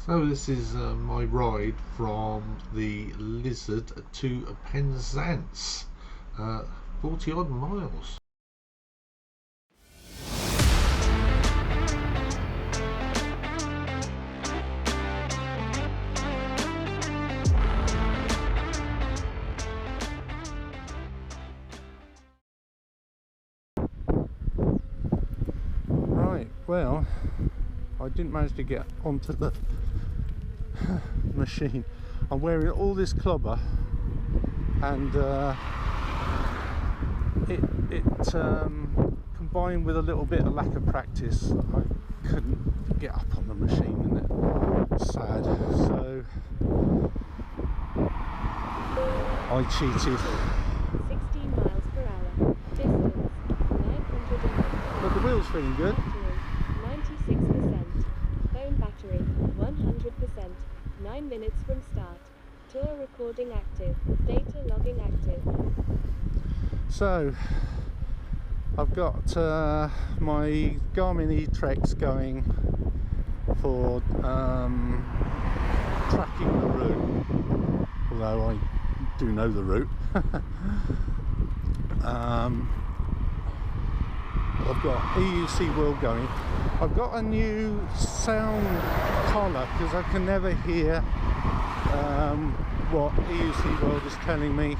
So this is my ride from the Lizard to Penzance, 40 odd miles. Right, well, I didn't manage to get onto the machine. I'm wearing all this clobber, and it combined with a little bit of lack of practice, I couldn't get up on the machine, and it's sad. So I cheated. 16 miles per hour. Distance 900. But the wheel's feeling good. Battery 96%. Phone battery 100%. 9 minutes from start. Tour recording active. Data logging active. So I've got my Garmin E-Trex going for tracking the route, although I do know the route. I've got EUC World going. I've got a new sound collar because I can never hear what EUC World is telling me,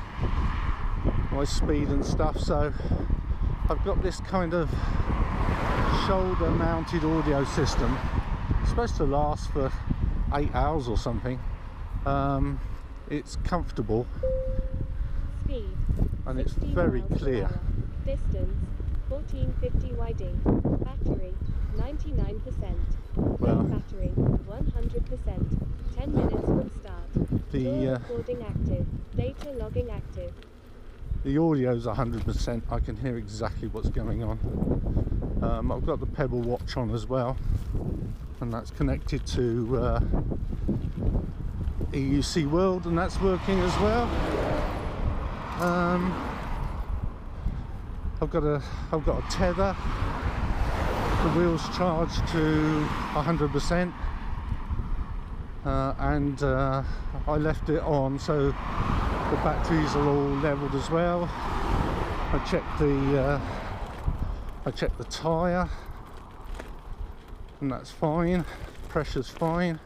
my speed and stuff. So I've got this kind of shoulder mounted audio system. It's supposed to last for 8 hours or something. It's comfortable. Speed And it's very clear. Distance 1450 YD. Battery 99%. Well, Battery 100%. 10 minutes from start. Tour recording active. Data logging active. the audio's 100%. I can hear exactly what's going on. I've got the Pebble watch on as well, and that's connected to EUC World, and that's working as well. I've got a tether. The wheel's charged to 100%, and I left it on so the batteries are all leveled as well. I checked the tyre, and that's fine. Pressure's fine.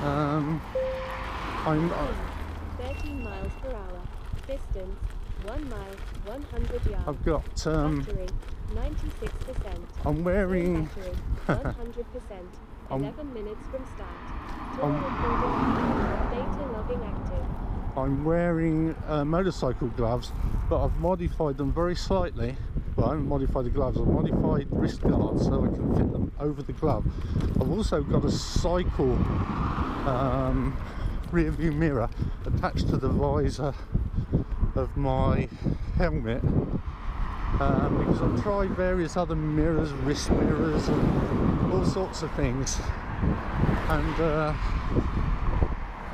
I'm 13 miles per hour. Distance 1 mile, 100 yards. I've got Battery 96%. I'm wearing Battery 100%. 11 minutes from start. Tour I'm- recording active. Data logging active. I'm wearing motorcycle gloves, but I've modified them very slightly. Well, I haven't modified the gloves, I've modified wrist guards so I can fit them over the glove. I've also got a cycle rear view mirror attached to the visor of my helmet, because I've tried various other mirrors, wrist mirrors and all sorts of things, and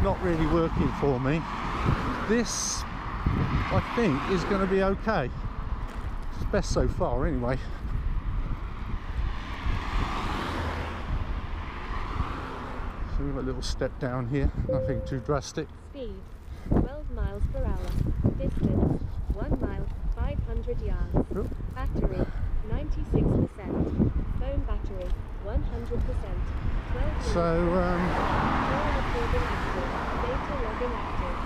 not really working for me. This, I think, is going to be okay. It's best so far anyway. So we've got a little step down here, nothing too drastic. Speed 12 miles per hour. Distance 1 mile, 500 yards. Oop. Battery 96%. Phone battery 100%. 12 minutes. So Tour recording active. Data logging active.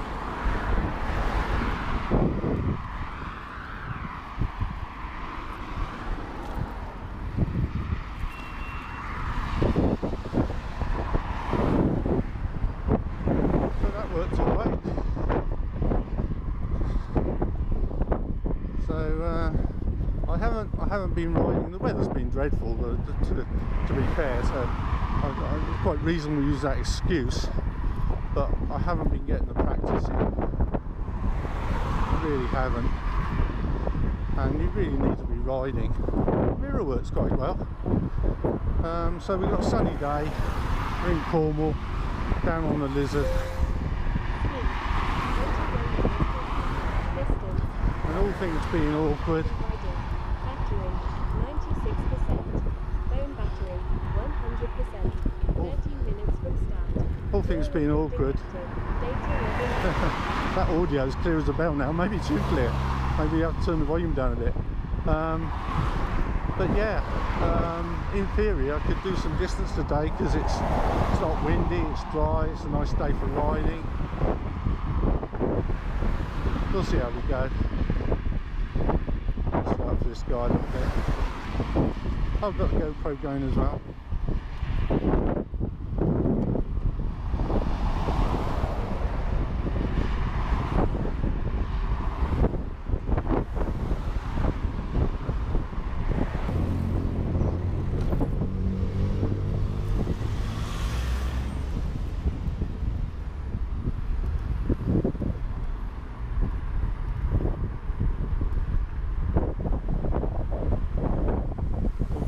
so that works all right. So I haven't been riding. The weather's been dreadful, to be fair. So I quite reasonably use that excuse, but I haven't been getting the practice in. I really haven't. And you really need to be riding. The mirror works quite well. So we've got a sunny day. We're in Cornwall, down on the Lizard. Distance And all things being awkward, Battery 96%. Phone battery All things being awkward, that audio is clear as a bell now, maybe too clear. Maybe you have to turn the volume down a bit. But yeah, in theory I could do some distance today because it's not windy, it's dry, it's a nice day for riding. We'll see how we go. Let's start for this guy a little bit. I've got the GoPro going as well.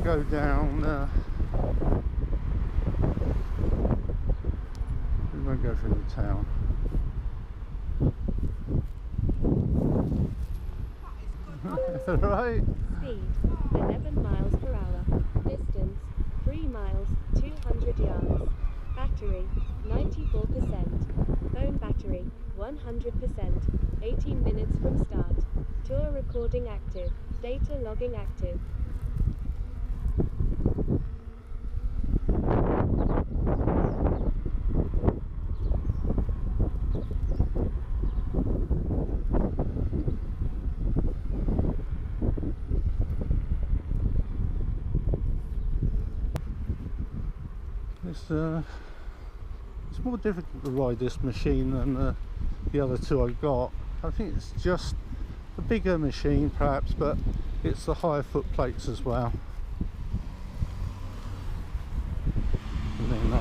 Go down, we won't go through the town. Right. Speed 11 miles per hour. Distance 3 miles, 200 yards. Battery 94%. Phone battery 100%. 18 minutes from start. Tour recording active. Data logging active. It's more difficult to ride this machine than the other two I've got. I think it's just a bigger machine perhaps, but it's the higher foot plates as well. And then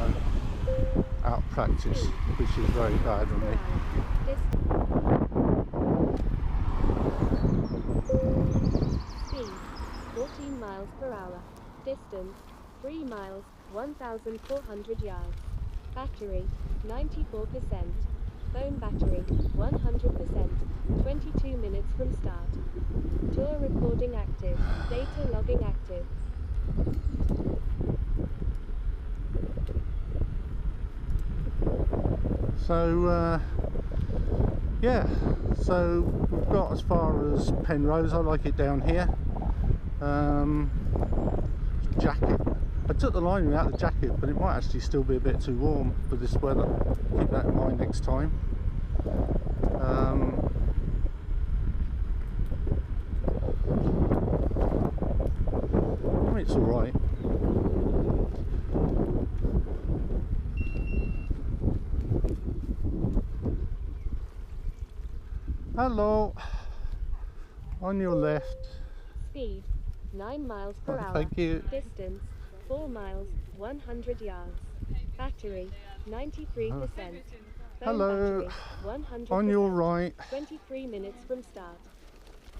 out of practice, which is very bad on me. Speed 14 miles per hour. Distance 3 miles, 1,400 yards. Battery 94%. Phone battery 100%. 22 minutes from start. Tour recording active. Data logging active. So yeah, so we've got as far as Penrose. I like it down here. Jacket. I took the lining out of the jacket, but it might actually still be a bit too warm for this weather. Keep that in mind next time. I mean, it's all right. Hello. On your left. Speed 9 miles per hour. Thank you. Distance 4 miles, 100 yards. Battery 93%. Phone Hello. battery 100%. On your right. 23 minutes from start.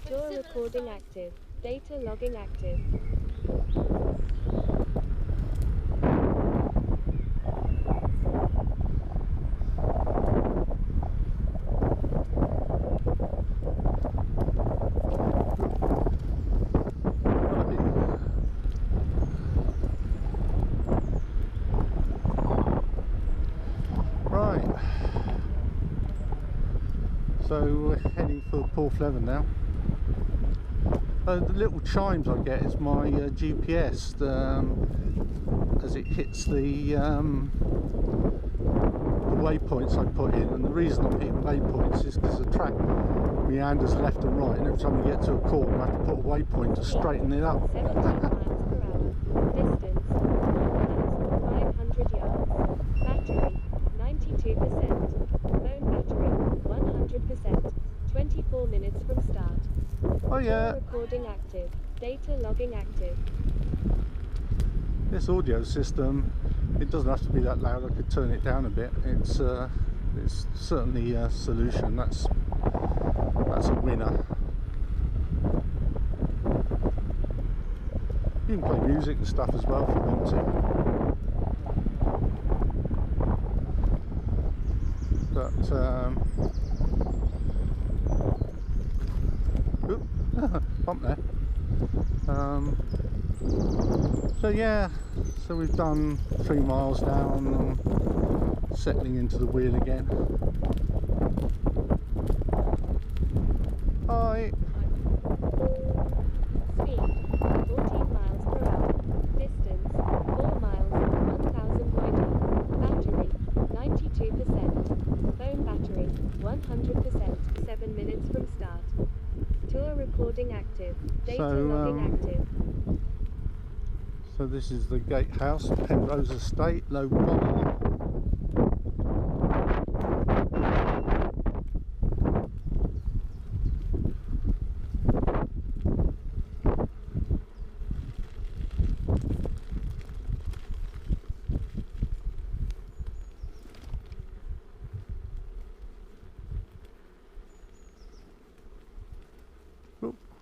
Tour recording active. Data logging active. So we're heading for Porthleven now. The little chimes I get is my GPS as it hits the waypoints I put in, and the reason I'm hitting waypoints is because the track meanders left and right, and every time we get to a corner I have to put a waypoint to straighten it up. 17 miles per hour. Distance 500 yards. Battery 92%. Phone battery 100%. 24 minutes from start. Oh yeah. Recording active. Data logging active. This audio system, it doesn't have to be that loud. I could turn it down a bit. It's certainly a solution. That's a winner. You can play music and stuff as well if you want to. But bump there. So yeah, so we've done 3 miles down, settling into the wheel again. Hi. Speed 14 miles per hour. Distance 4 miles 1000 Battery 92%. Phone battery 100%. 7 minutes from start. Tour recording active. Data logging active. So this is the gatehouse, Penrose Estate, low bar.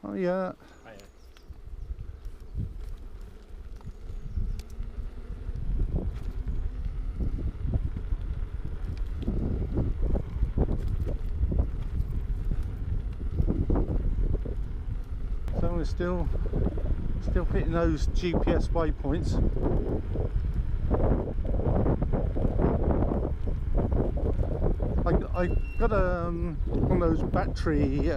Oh yeah. So we're still hitting those GPS waypoints. I got one of those battery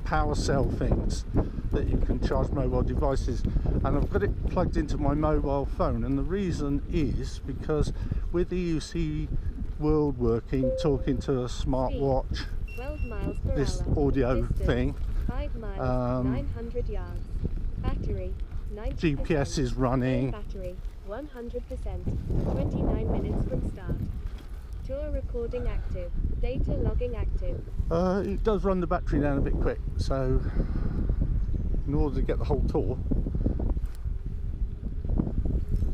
power cell things that you can charge mobile devices, and I've got it plugged into my mobile phone, and the reason is because with EUC World working, talking to a smartwatch, 12 miles per this hour. audio Distance, thing, 5 miles 900 yards. Battery 90%. GPS is running. Battery 100%. 29 minutes from start. Tour recording active. Data logging active. It does run the battery down a bit quick, so in order to get the whole tour.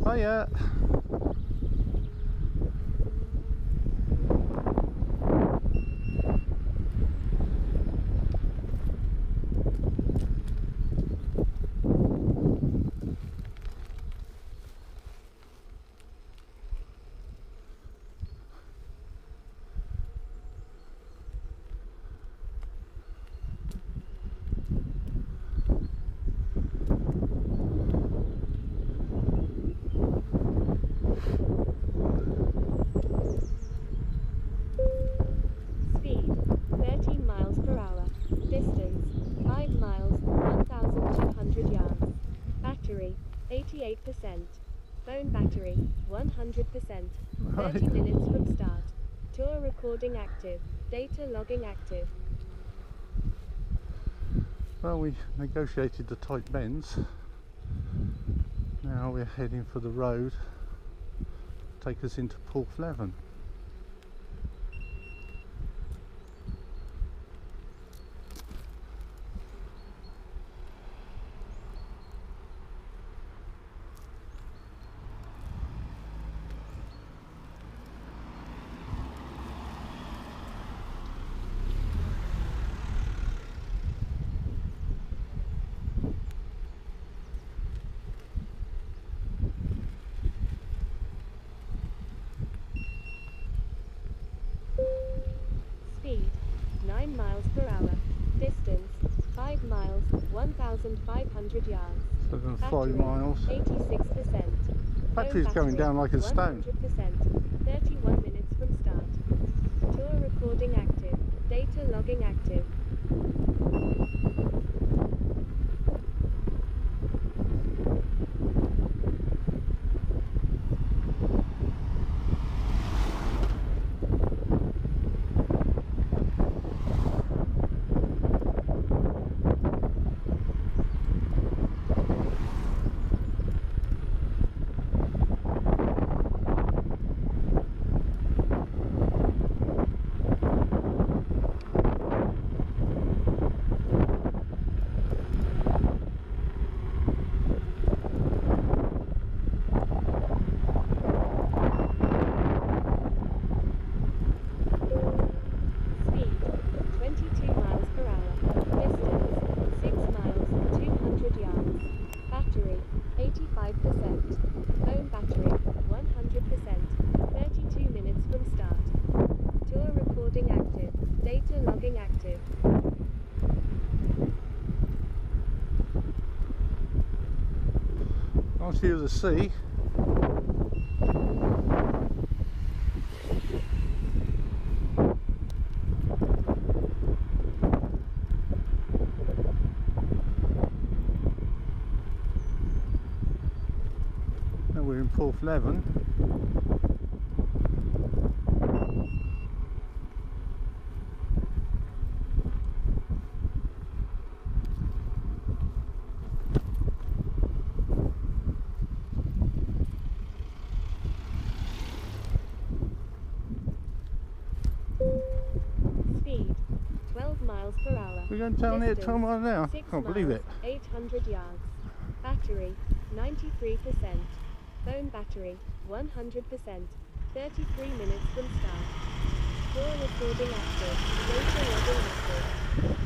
Oh yeah. Speed 13 miles per hour. Distance 5 miles 1200 yards. Battery 88%. Phone battery 100%. 30 minutes from start. Tour recording active. Data logging active. Well, we negotiated the tight bends. Now we're heading for the road. Take us into Porthleven. Speed 9 miles per hour. Distance 5 miles 1500 yards. 5 Battery, miles. 86%. Battery's Phone going battery, down like a stone. 100%. 31 minutes from start. Tour recording active. Data logging active. Speed 22 miles per hour. Distance 6 miles 200 yards. Battery 85%. Phone battery 100%. 32 minutes from start. Tour recording active. Data logging active. Nice view of the sea. Now we're in Porthleven. Speed 12 miles per hour. We're going down here at Distance, 12 miles an hour. 6 Can't believe miles, it. 800 yards. Battery 93%. Phone battery 100%. 33 minutes from start. Tour recording active. Data logging active.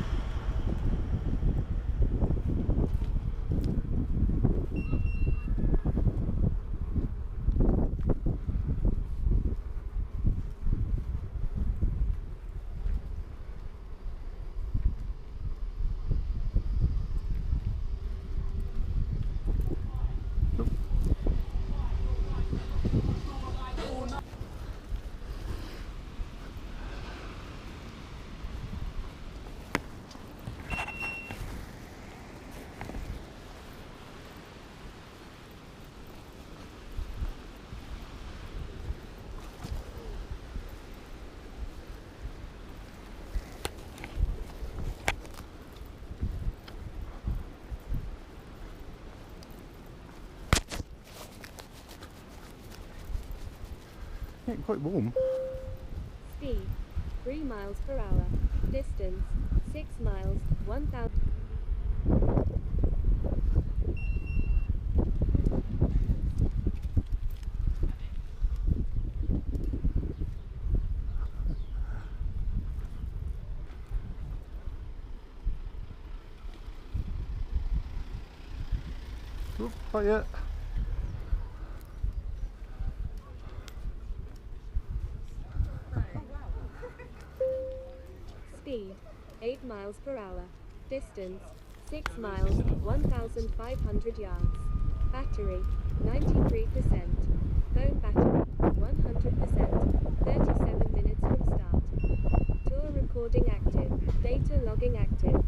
Getting quite warm. Speed 3 miles per hour. Distance 6 miles, 1000. Oop, not yet. Speed 8 miles per hour. Distance 6 miles, 1500 yards. Battery 93%. Phone battery 100%. 37 minutes from start. Tour recording active. Data logging active.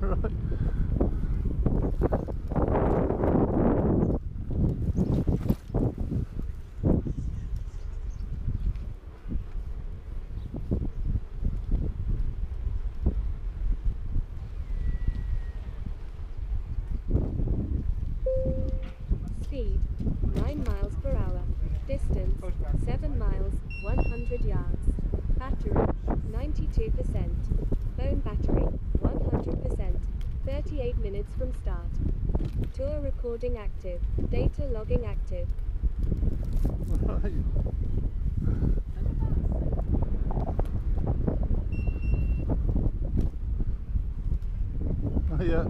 Right. Speed 9 miles per hour. Distance 7 miles, 100 yards. Battery 92%. Phone battery 100%. 38 minutes from start. Tour recording active. Data logging active. Right. Oh, yeah.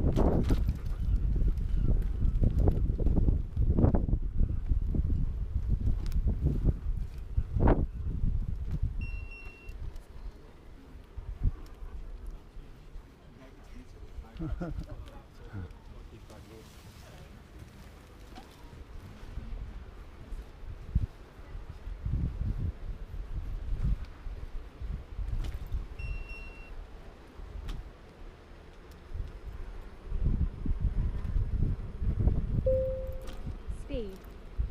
Speed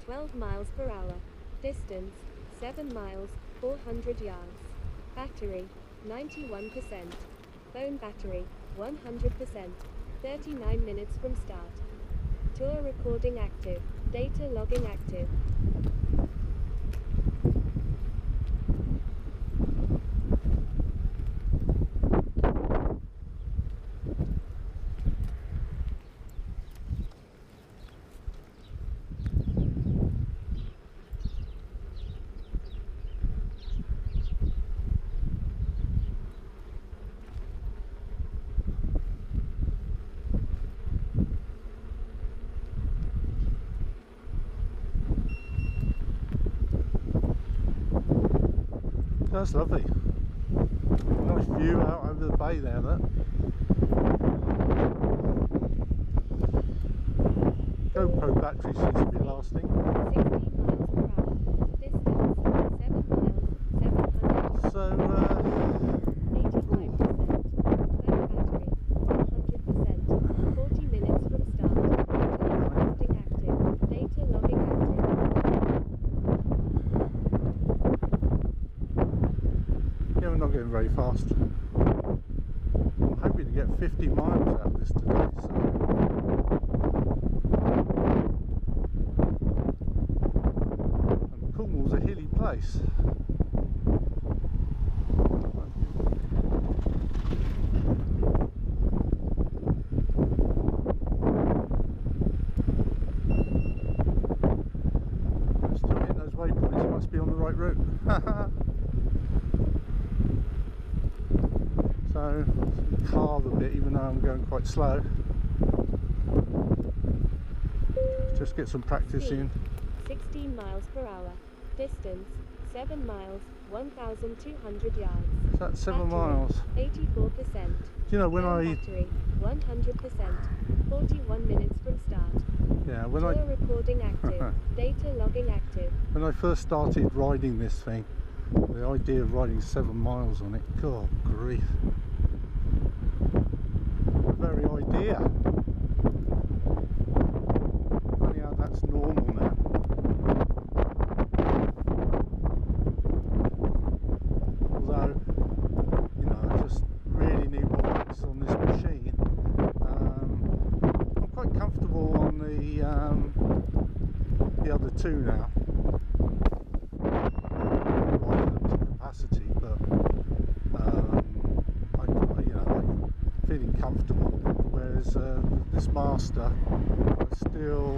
12 miles per hour. Distance 7 miles, 400 yards. Battery 91%. Phone battery 100%. 39 minutes from start. Tour recording active. Data logging active. That's lovely. Nice view out over the bay there, look. GoPro battery seems to be lasting. 16 miles per hour. Distance 7 miles, 700. So, 85%. Low battery 100%. 40 minutes from start. Recording active. Data logging active. yeah, we're not getting very fast. I'm hoping to get 50 miles out of this today, so. And Cornwall's a hilly place. Still hitting those waypoints, it must be on the right route. So, carve a bit even though I'm going quite slow. Just get some practice Speed, in. 16 miles per hour. Distance 7 miles, 1,200 yards. So that's 7 Battery, miles. 84%. Do you know when Phone I, battery 100%. 41 minutes from start. yeah, when Tour recording active. Data logging active. when I first started riding this thing, the idea of riding 7 miles on it, God grief. The very idea. Funny how that's normal now. Although, you know, I just really need more practice on this machine. I'm quite comfortable on the other two now. Riding up to capacity, but you know, I'm feeling comfortable. Whereas this Master, I still,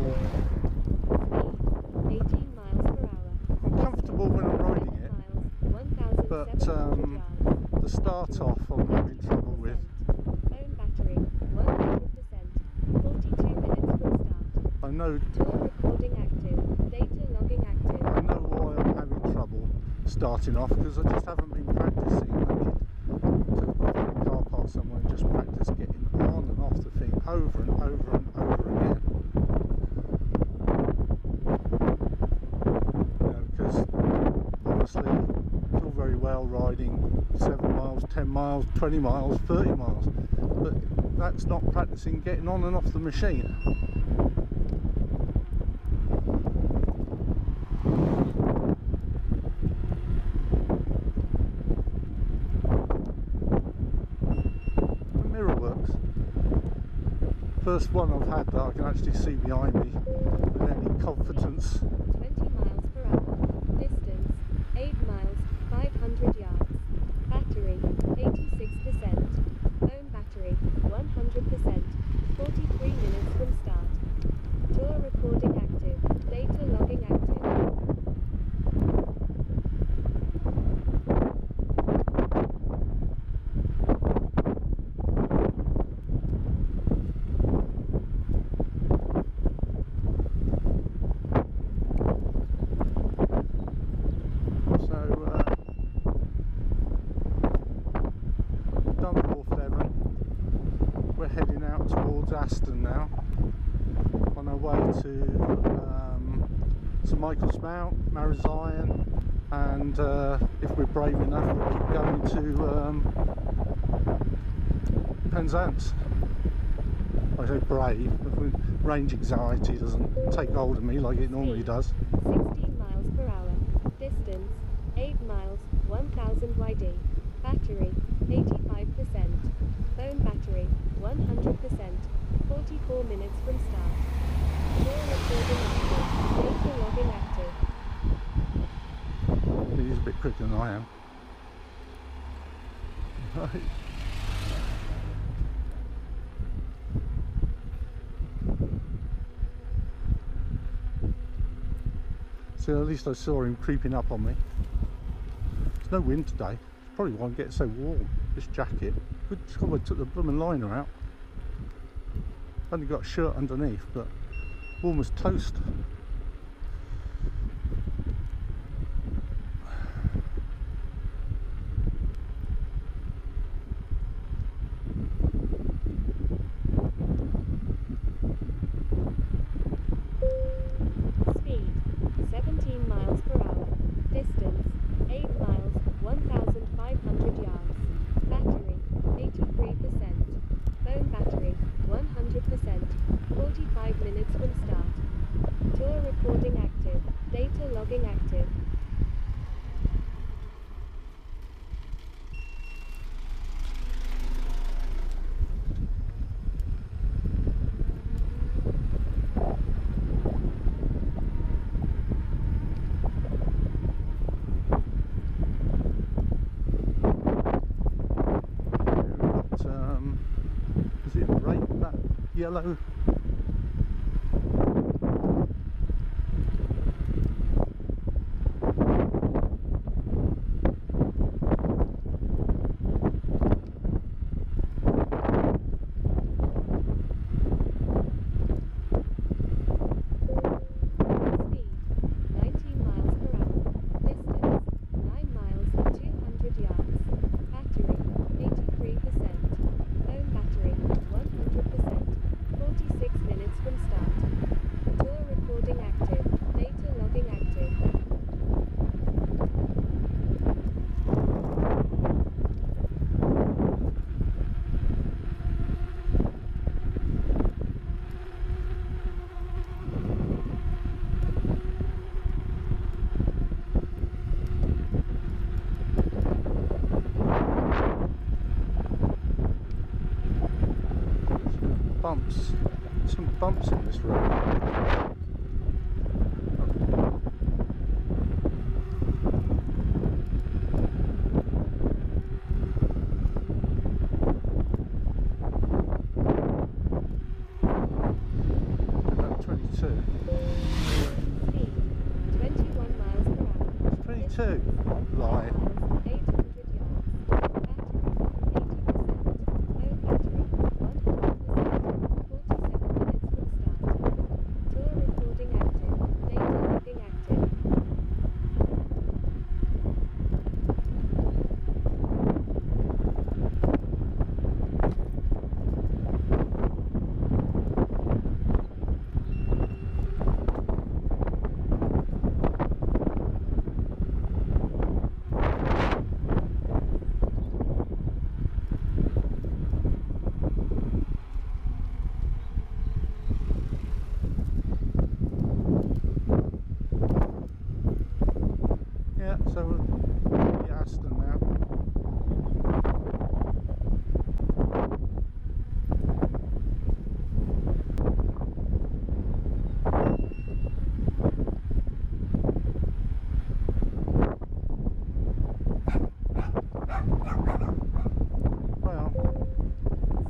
18 miles per hour. I'm comfortable when I'm riding it. 1,700 But, yards. The start off I'm having trouble with. Phone battery 100%. 42 minutes from start. I know Tour recording active. Data logging active. I know why I'm having trouble starting off, because I just haven't been practicing. I need to find a car park somewhere and just practice getting on and off the thing over and over and over again. You know, because obviously it's all very well riding 7 miles, 10 miles, 20 miles, 30 miles, but that's not practicing getting on and off the machine. First one I've had that I can actually see behind me with any confidence. 20 miles per hour. Distance 8 miles, 500 yards. Battery 86%. Phone battery 100%. 43 minutes from start. Tour recording active. Data logging active. Aston now, on our way to St Michael's Mount, Marizion, and if we're brave enough we'll keep going to Penzance. I say brave, but range anxiety doesn't take hold of me like it normally does. 16 miles per hour. Distance 8 miles, 1000 YD. Battery 85%. Phone battery 100%. 44 minutes from start. Tour recording active. Data logging active. He's a bit quicker than I am. Right. So at least I saw him creeping up on me. There's no wind today. It's probably why I'm getting so warm. This jacket. Good job I took the blooming liner out. Only got a shirt underneath, but warm as toast. yellow. Some bumps in this road. About 22. 21 miles per hour. 22. Lie. 800 yards. Battery 80%. Low battery 100%. 47 minutes from start. Tour recording active. Data logging active. Yeah, so we're at Aston now. Well,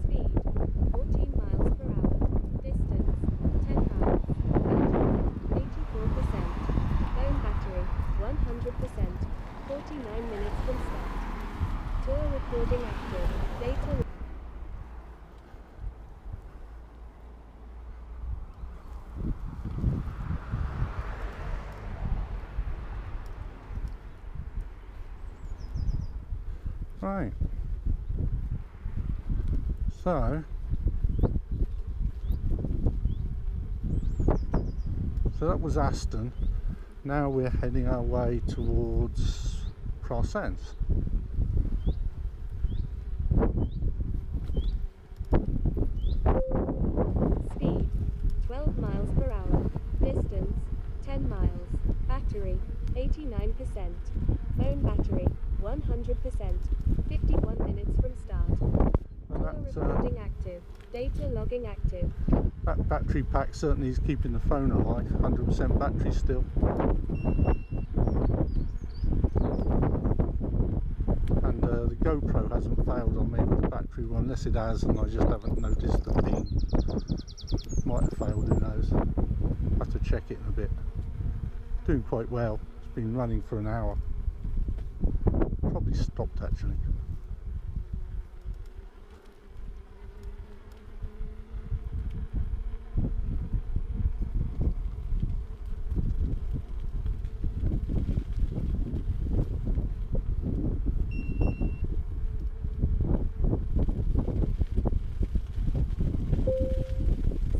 Speed 14 miles per hour. Distance 10 miles. Battery 84%. Phone battery 100%. 49 minutes from start. Tour recording active. Data right. So that was Aston. Now we're heading our way towards Penzance. Speed 12 miles per hour. Distance 10 miles. Battery 89%. Phone battery 100%. 51 minutes from start. And Tour that recording active. Data logging active. that battery pack certainly is keeping the phone alive. 100% battery still. And the GoPro hasn't failed on me with the battery one, unless it has and I just haven't noticed the ping. Might have failed, who knows. Have to check it in a bit. Doing quite well. It's been running for an hour. Probably stopped actually.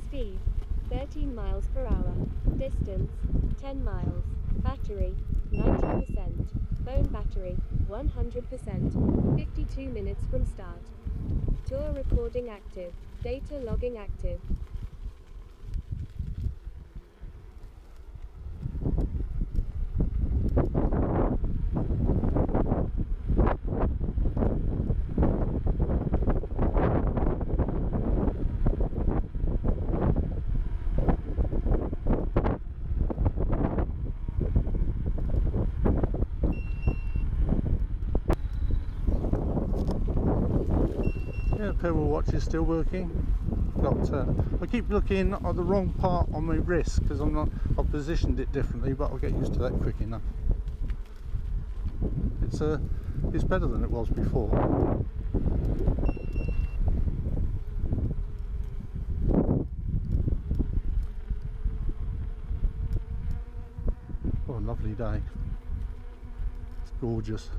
Speed 13 miles per hour. Distance 10 miles. Battery 90%. Phone battery 100%. 52 minutes from start. Tour recording active. Data logging active. Yeah, the pedal watch is still working. I keep looking at the wrong part on my wrist because I've positioned it differently, but I'll get used to that quick enough. It's better than it was before. What a lovely day. It's gorgeous.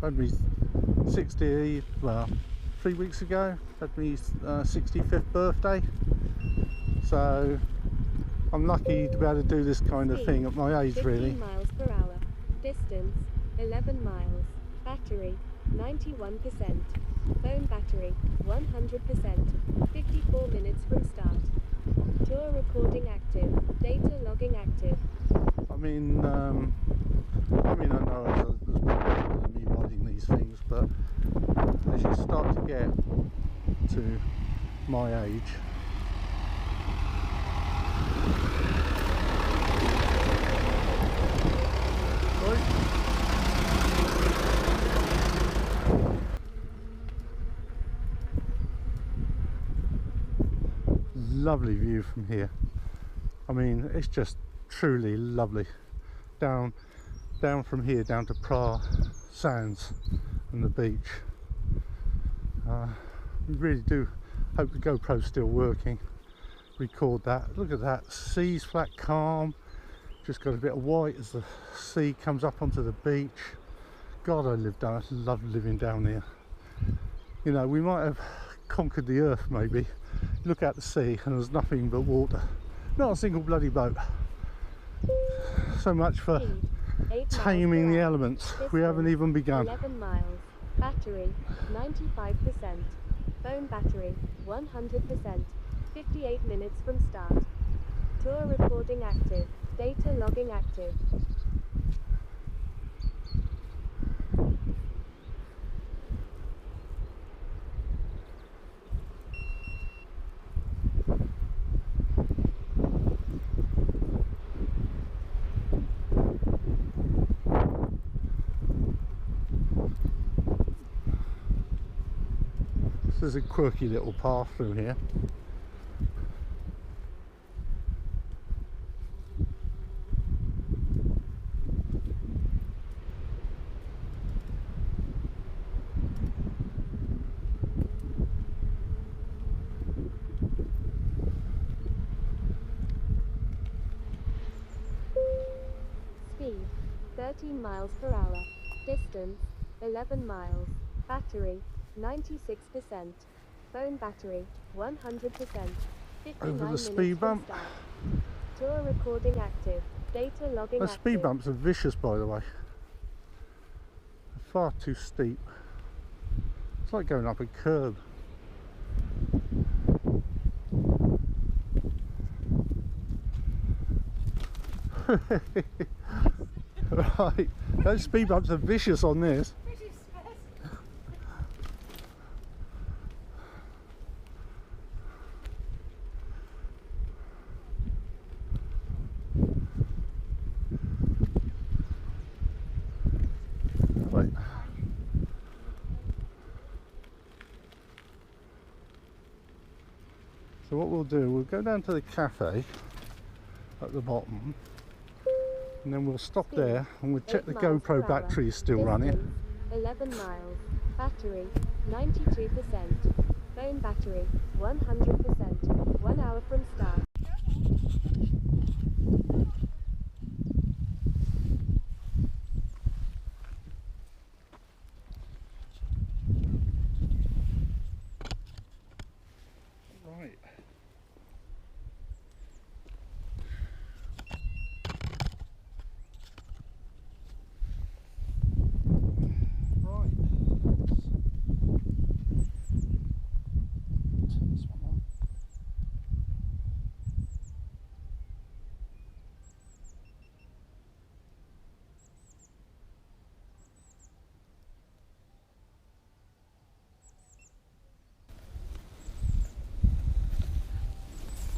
Had me 60, well, 3 weeks ago, had me 65th birthday. So I'm lucky to be able to do this kind of thing at my age, 15 really. miles per hour. Distance 11 miles. Battery 91%. Phone battery 100%. 54 minutes from start. Tour recording active. Data logging active. I mean, I know there's people better than me riding these things, but as you start to get to my age, lovely view from here. I mean, it's just truly lovely. Down from here down to Penzance and the beach. We really do hope the GoPro's still working. Record that. Look at that. Sea's flat calm. Just got a bit of white as the sea comes up onto the beach. God, I love living down here. You know, we might have conquered the earth maybe. Look out the sea and there's nothing but water. Not a single bloody boat. So much for taming the elements. We haven't even begun. 11 miles. Battery 95%. Phone battery 100%. 58 minutes from start. Tour recording active. Data logging active. There's a quirky little path through here. Speed 13 miles per hour. Distance 11 miles. Battery 96%. Phone battery 100%. 59 Over the minutes speed from bump. start. Tour recording active. Data logging Those active. speed bumps are vicious, by the way. They're far too steep. It's like going up a curb. Right, those speed bumps are vicious on this. Wait. So what we'll do, we'll go down to the cafe at the bottom, and then we'll stop there and we'll check the 8 miles per GoPro hour. battery is still running. Distance 11 miles. Battery 92%. Phone battery 100%. 1 hour from start. Right. Right. Turn this one on.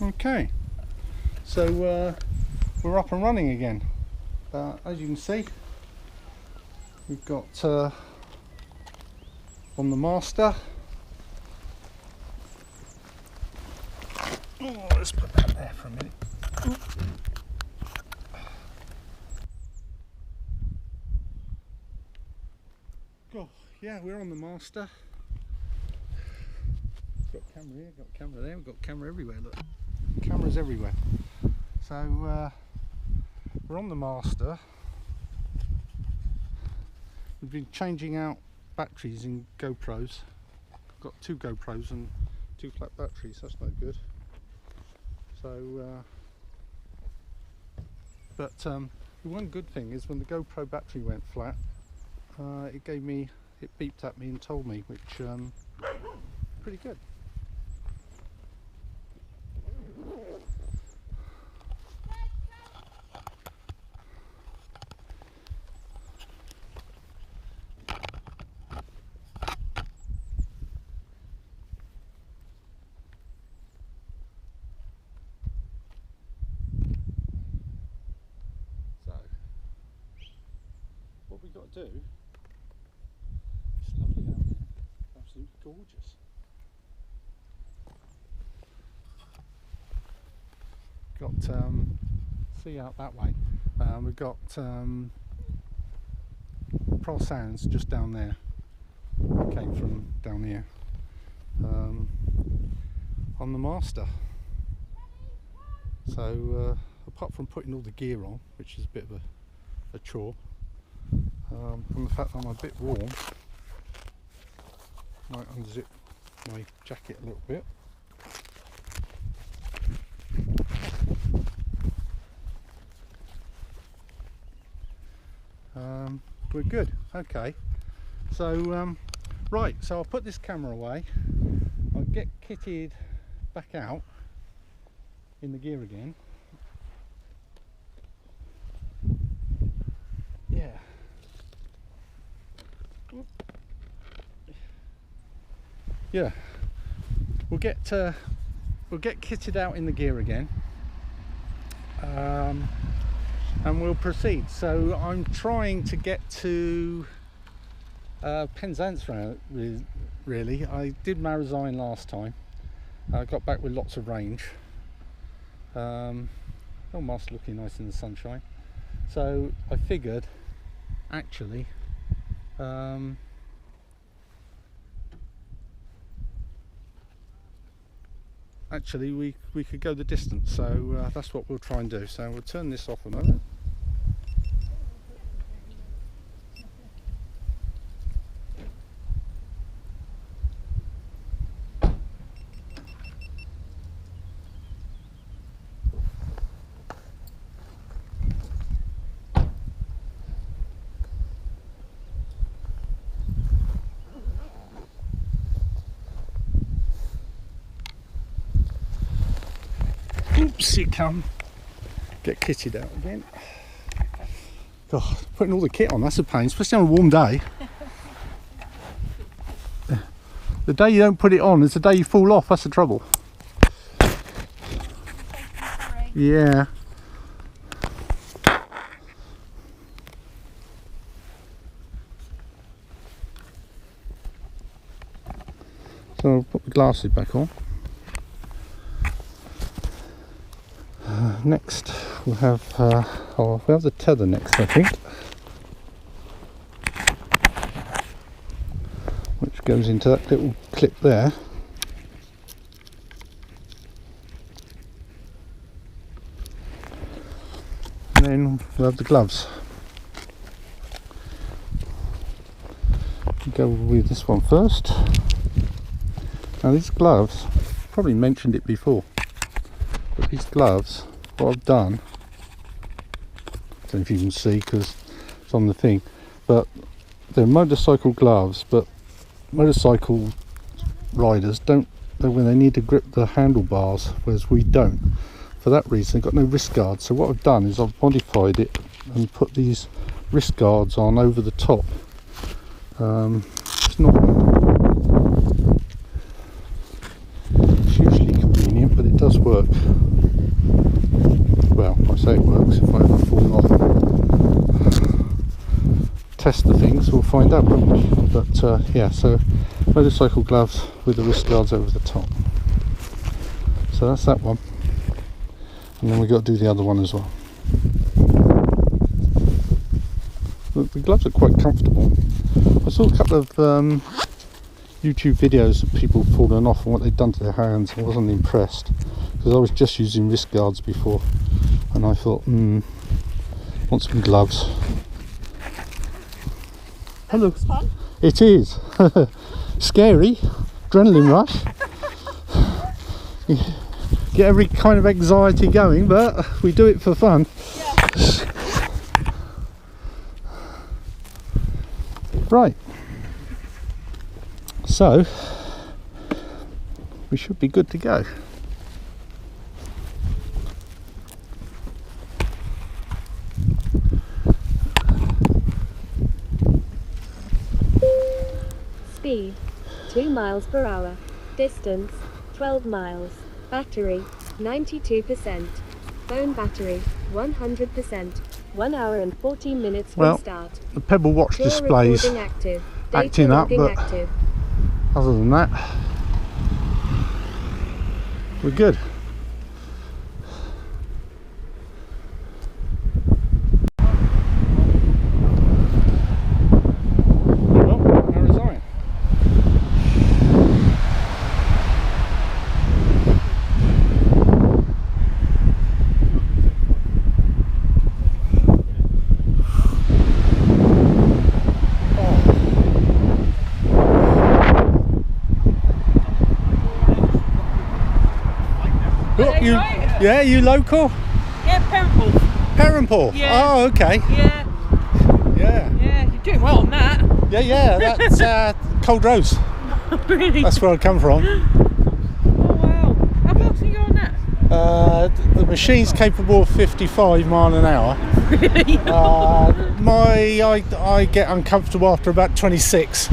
Okay, so we're up and running again. As you can see, we've got on the Master Oh, let's put that there for a minute. Oh, yeah, we're on the Master. Got camera here, got camera there, we've got camera everywhere, look. Cameras everywhere. So we're on the Master. We've been changing out batteries in GoPros. Got 2 GoPros and 2 flat batteries, that's no good. So but the one good thing is when the GoPro battery went flat, it beeped at me and told me, which pretty good. What we got to do, it's lovely out here, absolutely gorgeous. Got sea out that way, we've got Penzance just down there, came from down here, on the Master. So apart from putting all the gear on, which is a bit of a chore, and the fact that I'm a bit warm, might unzip my jacket a little bit. We're good. Okay, so right, so I'll put this camera away, I'll get kitted back out in the gear again. Yeah. Yeah, we'll get kitted out in the gear again, and we'll proceed. So I'm trying to get to Penzance really. I did Marizine last time. I got back with lots of range. Almost looking nice in the sunshine. So I figured, actually, we could go the distance. So that's what we'll try and do. So we'll turn this off a moment. Oops, you come. Get kitted out again. God, putting all the kit on, that's a pain, especially on a warm day. The day you don't put it on is the day you fall off, that's the trouble. Yeah. So I'll put the glasses back on. Next we'll have the tether next, I think, which goes into that little clip there. And then we'll have the gloves. Go with this one first. Now these gloves, probably mentioned it before, but these gloves, what I've done, I don't know if you can see because it's on the thing, but they're motorcycle gloves, but motorcycle riders don't, when they need to grip the handlebars, whereas we don't. For that reason, they've got no wrist guards. So what I've done is I've modified it and put these wrist guards on over the top. It's not hugely convenient, but it does work. Well, I say it works. If I ever fall off, test the things, we'll find out, won't we? But yeah, so motorcycle gloves with the wrist guards over the top. So So that's that one, and then we've got to do the other one as well. The gloves are quite comfortable. I saw a couple of YouTube videos of people falling off and what they'd done to their hands. I wasn't impressed because I was just using wrist guards before, and I thought, want some gloves. That looks fun. It is. Scary, adrenaline rush. Get every kind of anxiety going, but we do it for fun. Yeah. Right, so we should be good to go. Speed 2 miles per hour. Distance 12 miles. Battery 92%. Phone battery 100%. 1 hour and 14 minutes from Well, start. the Pebble Watch Clear displays recording active. acting Data up, logging but active. other than that, we're good. Well, how is I? Are you Oh, yeah, you local? Yeah, Penzance. Perranport? Yeah. Oh, okay. Yeah, Yeah. yeah, you're doing well on that. Yeah, that's Cold Rose. Really? That's where I come from. Oh wow. How fast are you on that? The machine's capable of 55 mile an hour. Really? I get uncomfortable after about 26.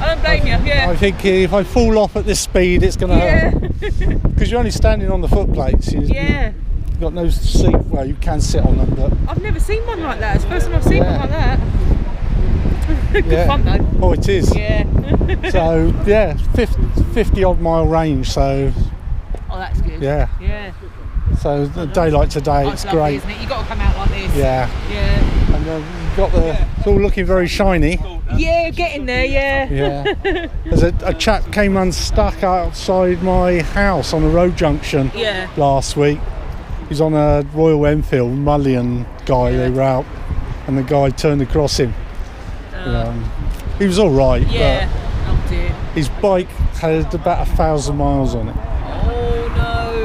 I don't blame you, yeah. I think if I fall off at this speed, it's going to Yeah. hurt. Because you're only standing on the foot plates. Yeah. You've got no seat. Well, you can sit on them, but I've never seen one like that. It's the first time I've seen Yeah. one like that. Good yeah. fun though. Oh, it is. Yeah. So yeah, 50 odd mile range. So Oh, that's good. yeah. Yeah. So a day like today, Oh, it's lovely, great. isn't it? You got to come out like this. Yeah. Yeah. And then you've got it's all looking very shiny. Yeah, getting there. Yeah. Yeah. There's a chap came unstuck outside my house on a road junction Yeah. last week. He's on a Royal Enfield Mullion guy. They were out, and the guy turned across him. He was all right, Yeah. Oh dear. but his bike had about 1,000 miles on it. Oh no.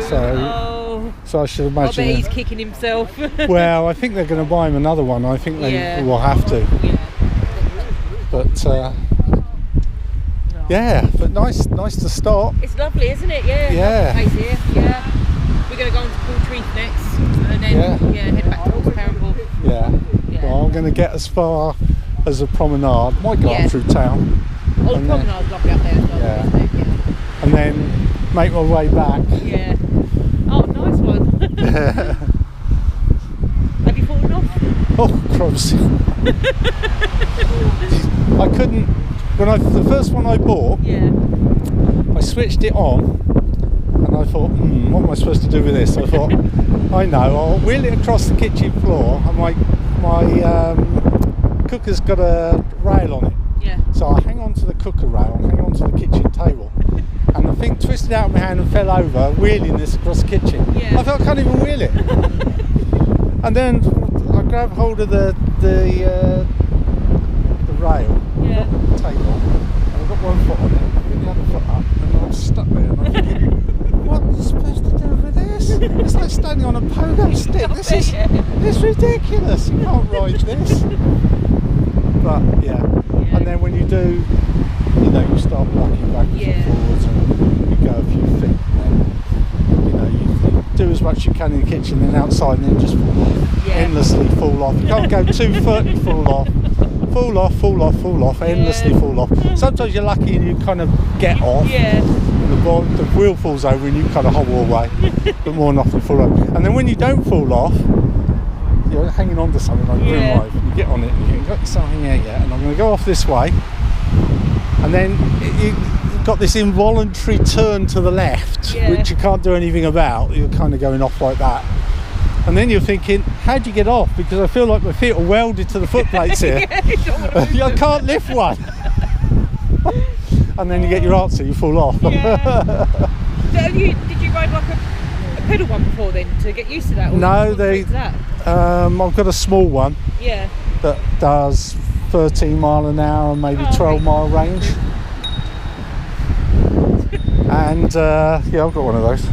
So I should I imagine. bet he's kicking himself. Well, I think they're going to buy him another one. I think they Yeah. will have to. Yeah. But yeah, but nice to start. It's lovely, isn't it? Yeah. Yeah. Lovely place here. Yeah. We're going to go on to Portreath next, and then head back towards Penzance. Yeah. Yeah. Well, I'm going to get as far as a promenade. Might go Yeah. up through town, Oh, the And promenade's lovely up there as well, Yeah. isn't it? and then make my way back. Yeah. Oh, nice one. Have you fallen off? Oh, crumbs. I couldn't. The first one I bought, Yeah. I switched it on, and I thought, what am I supposed to do with this? I thought, I know, I'll wheel it across the kitchen floor, and my cooker's got a rail on it. Yeah. So I hang on to the cooker rail, hang on to the kitchen table, and the thing twisted out of my hand and fell over, wheeling this across the kitchen. Yeah. I thought I can't even wheel it. And then I grabbed hold of the rail, Yeah. the table, and I've got one foot on it, I've got the other foot up, and I'm stuck there, and I'm thinking, what am I supposed to do with this? It's like standing on a pogo stick. This is ridiculous. You can't ride this. But yeah. And then when you do, you start rocking backwards and forwards, and you go a few feet, and then you do as much as you can in the kitchen, then outside, and then just fall off. Yeah. Endlessly fall off. You can't go 2 foot and fall off. Fall off, endlessly fall off. Sometimes you're lucky and you kind of get off. Yeah. The wheel falls over and you kind of hobble away, but more than often fall over. And then when you don't fall off, you're hanging on to something like Yeah. broom and you get on it and you think, got something here yet, and I'm going to go off this way. And then you've got this involuntary turn to the left, Yeah. which you can't do anything about. You're kind of going off like that. And then you're thinking, how do you get off? Because I feel like my feet are welded to the foot plates here. Yeah, you don't wanna move I them. can't lift one. And then you get your answer, you fall off. Yeah. Did you ride like a pedal one before then to get used to that? Or No, you just want to that? I've got a small one Yeah. that does 13 mile an hour and maybe 12 mile range. And yeah, I've got one of those.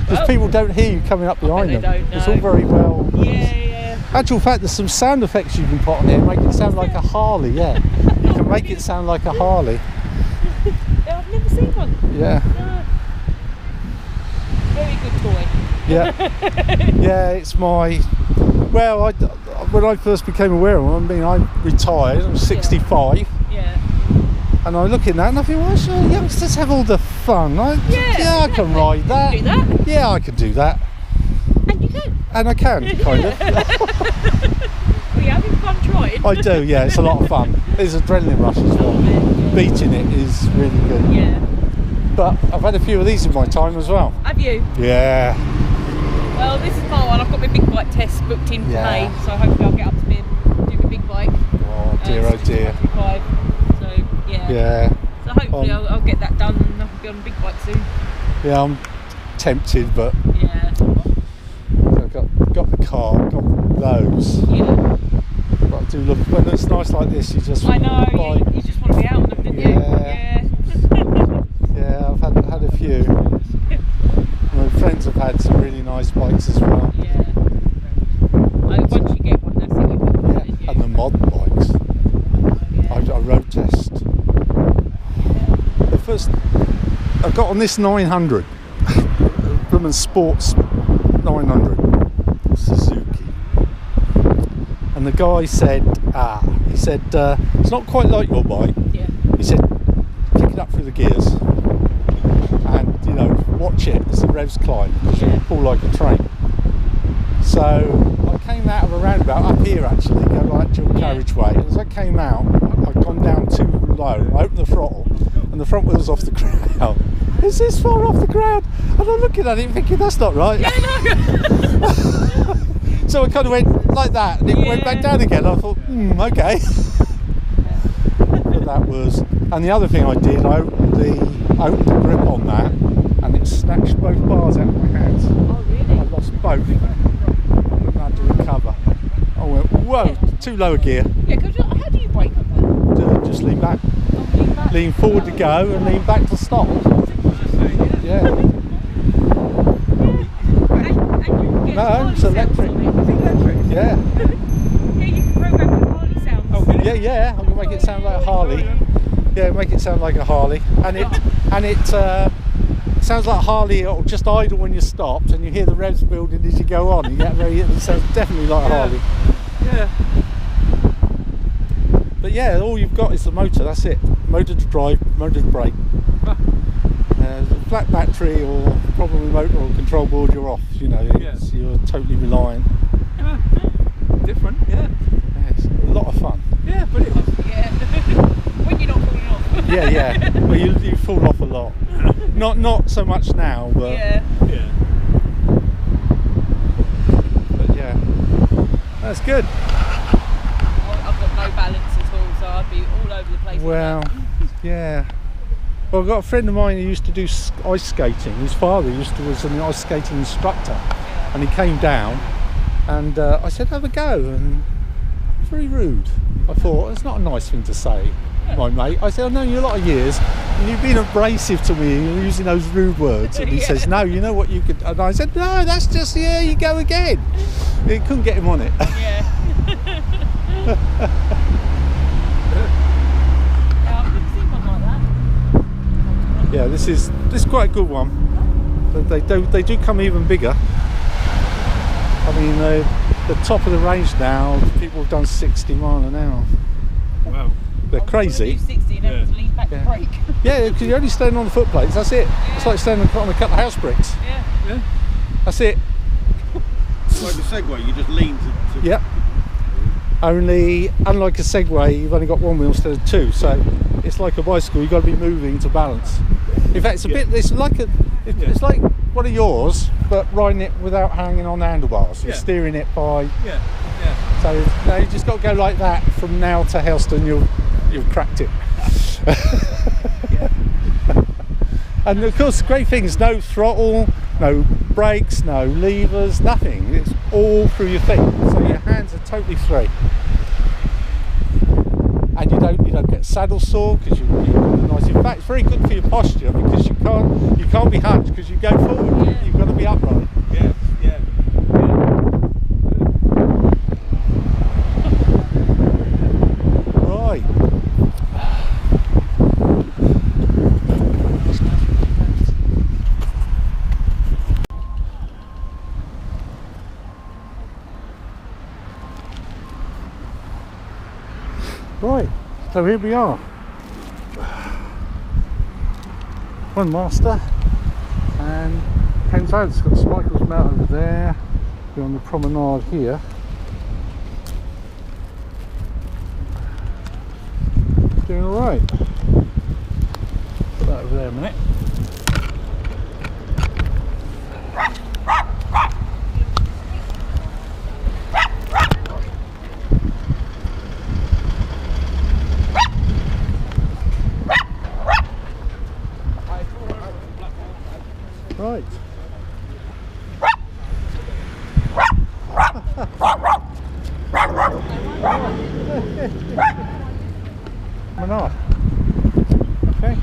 Because people don't hear you coming up behind they them. don't, It's no. all very well. Yeah. Actual fact, there's some sound effects you can put on here, make it sound like a Harley. Yeah, you can make it sound like a Harley. Yeah, I've never seen one. Yeah, No. Very good toy. yeah, yeah. It's my. Well, when I first became aware of them, I mean, I retired. I was 65. Yeah. And I look at that and I think, well, sure, youngsters have all the fun. I can ride that. You can do that. Yeah, I can do that. And you can. And I can, kind of. Are you having fun trying? I do, yeah, it's a lot of fun. There's adrenaline rush as well. Yeah. Beating it is really good. Yeah. But I've had a few of these in my time as well. Have you? Yeah. Well, this is my one. I've got my big bike test booked in for Yeah. May, so hopefully I'll get up to do my big bike. Oh dear, oh dear. 65. So yeah. Yeah. So hopefully I'll get that done and I'll be on a big bike soon. Yeah, I'm tempted, but Yeah. I've got the car, got those. Yeah. But I do look, when it's nice like this, you just I know. buy. You just want to be out on them, don't you? Yeah. Yeah, I've had a few. My friends have had some really nice bikes as well. Yeah. Once you get one, that's it. You've got one, don't you? And the modern bikes. Yeah. I road test. The first I got on this 900, Women's Sports 900 Suzuki, and the guy said, it's not quite like your bike. Yeah. He said, kick it up through the gears, and watch it as the revs climb, because you'll pull like a train. So I came out of a roundabout up here, actually, go like dual carriageway. As I came out, I'd gone down too low. I opened the throttle, and the front wheel's off the ground. It's this far off the ground, and I'm looking at it thinking that's not right. Yeah, no. So I kind of went like that, and it went back down again. I thought, okay. But that was, and the other thing I did, I opened the grip on that, and it snatched both bars out of my hands. Oh, really? I lost both. I had to recover. I went, whoa, too low a gear. Yeah, because how do you brake on that? Just lean back. Oh, lean back. Lean forward to go and lean back to stop. Yeah. And you can get No, Harley it's sounds electric. on it. Yeah. Yeah, you can program the Harley sounds. Oh, really? Yeah. I'm gonna make it sound like a Harley. Yeah, make it sound like a Harley. And it sounds like a Harley. It'll just idle when you're stopped, and you hear the revs building as you go on. You get it sounds definitely like a Harley. Yeah. But yeah, all you've got is the motor. That's it. Motor to drive, motor to brake. Flat battery or problem with motor or control board, you're off. You're totally reliant. Yeah. Different, yeah. Yeah, it's a lot of fun. Yeah, brilliant. Yeah. When you're not falling off. Yeah. Well, you fall off a lot. Not so much now, but Yeah. Yeah. but yeah, that's good. I've got no balance at all, so I'd be all over the place. with Well, that. yeah. Well, I've got a friend of mine who used to do ice skating. His father was an ice skating instructor, and he came down, and I said, have a go, and very rude. I thought, it's not a nice thing to say, my mate. I said, I've known you a lot of years, and you've been abrasive to me, you're using those rude words. And he says, no, you know what you could, and I said, no, that's just, yeah, you go again. It couldn't get him on it. Yeah. I've never seen one like that. Yeah, this is quite a good one. They do come even bigger. I mean, the top of the range now, people have done 60 mile an hour. Wow. They're crazy. Do 60 and have to lean back to brake. Yeah, because you're only standing on the foot plates. That's it. It's like standing on a couple of house bricks. Yeah. Yeah. That's it. Like the Segway, you just lean to Yep. only unlike a Segway, you've only got one wheel instead of two, so it's like a bicycle. You've got to be moving to balance. In fact, it's a bit. It's like it's like one of yours, but riding it without hanging on the handlebars. You're steering it by. Yeah. So now you just got to go like that from now to Helston. You've cracked it. And of course, the great thing is no throttle, no brakes, no levers, nothing. It's all through your feet, so your hands are totally free. And you don't get saddle sore because you've got a nice. In fact, it's very good for your posture because you can't be hunched because you go forward. Yeah. You've got to be upright. Yeah. Right. Right, so here we are. Begode Master and Penzance. Got Michael's Mount over there. We're on the promenade here. Doing alright. Put that over there a minute. Right. Promenade. Okay.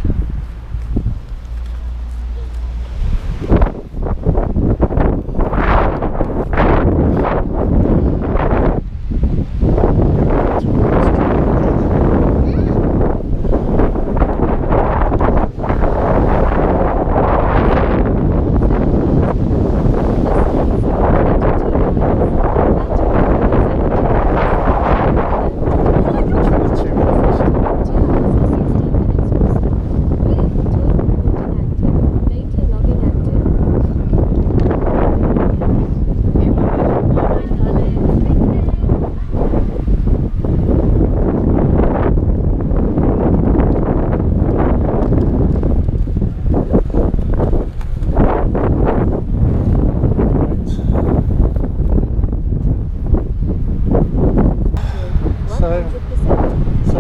So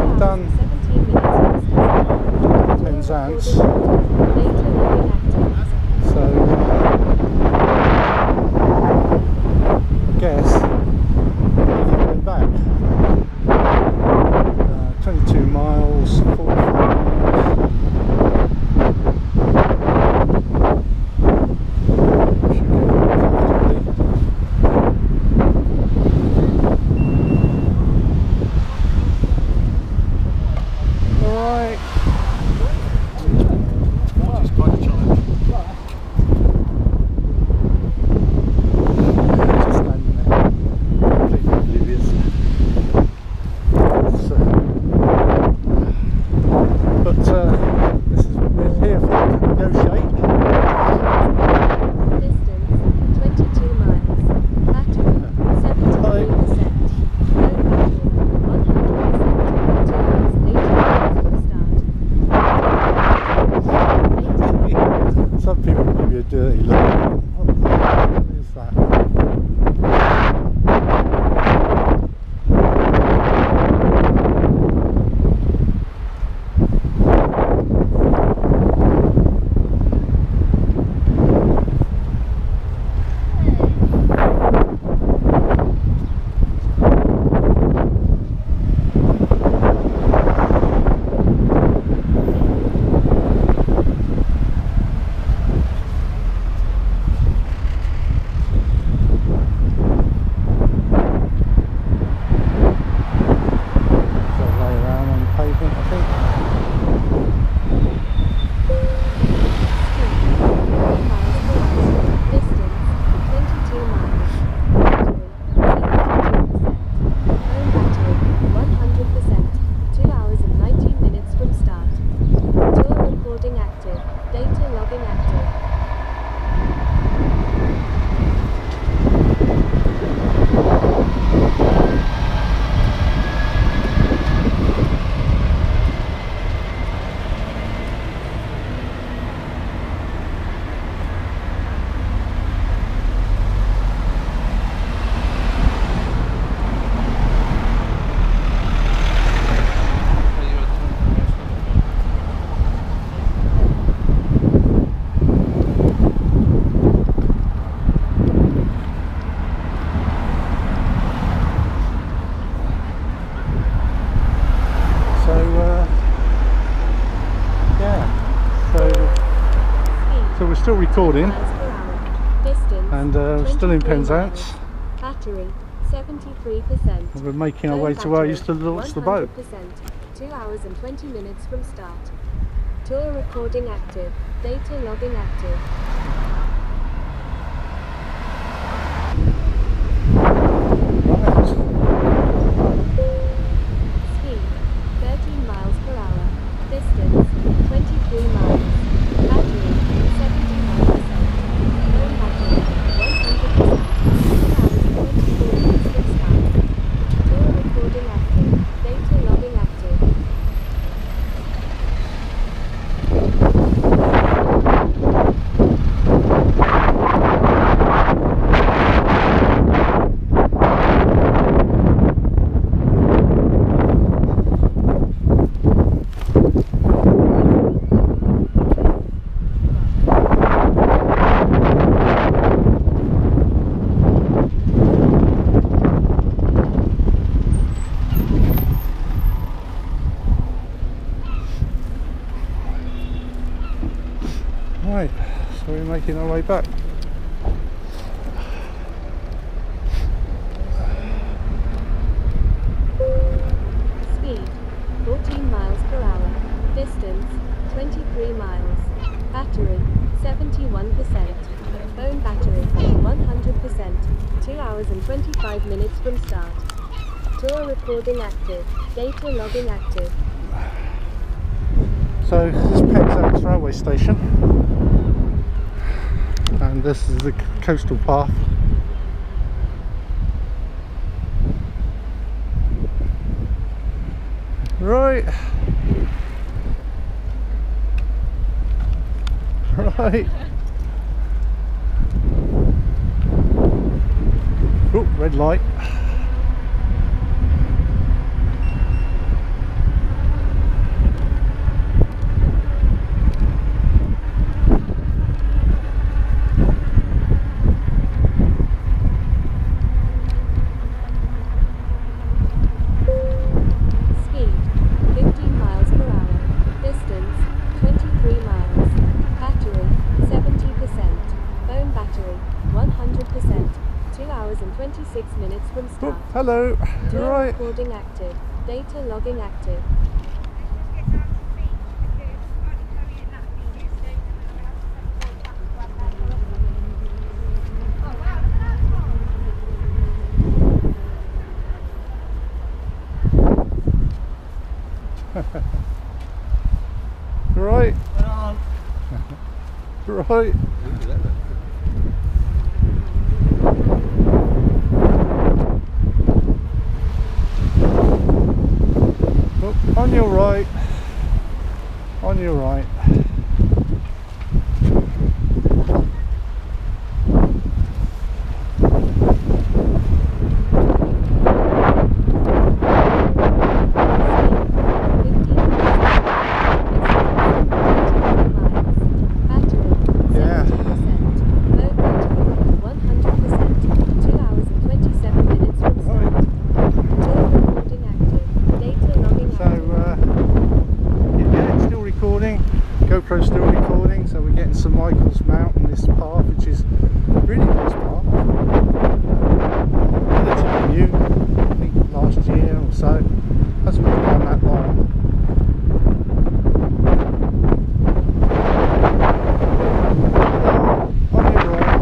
we've done Penzance. So I guess we can go back. 22 miles, 45 miles. Should go comfortably. Alright. still recording, miles per hour. Distance, and still in 23 Penzance. miles. Battery, 73%. We're making our way to where I used to launch the boat. 100%. 2 hours and 20 minutes from start. Tour recording active. Data logging active. Speed, 13 miles per hour. Distance, 23 miles. Battery, 71%. Phone battery, 100%. 2 hours and 24 minutes from start. Tour recording active. Data logging active. Right, so we're making our way back. Speed, 14 miles per hour. Distance, 23 miles. Battery, 71%. Phone battery, 100%. 2 hours and 25 minutes from start. Tour recording active. Data logging active. So this is Penzance railway station, and this is the coastal path. Right. Right. Oh, red light. Speed, 15 miles per hour. Distance, 23 miles. Battery, 70%. Phone battery, 100%. 2 hours and 26 minutes from Oh, start. hello. Tour Right. recording active. Data logging active. Right. Right. Oh, on your right. On your right. Yeah. Yeah, it's still recording. GoPro's still recording, so we're getting St Michael's Mount in this path, which is a really nice path. Relatively new, I think last year or so. Hasn't been on that long. On your right.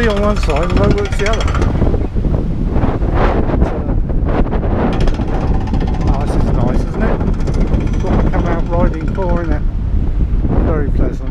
see on one side and the road works the other. Oh, this is nice, isn't it? It's what I come out riding for, isn't it? Very pleasant.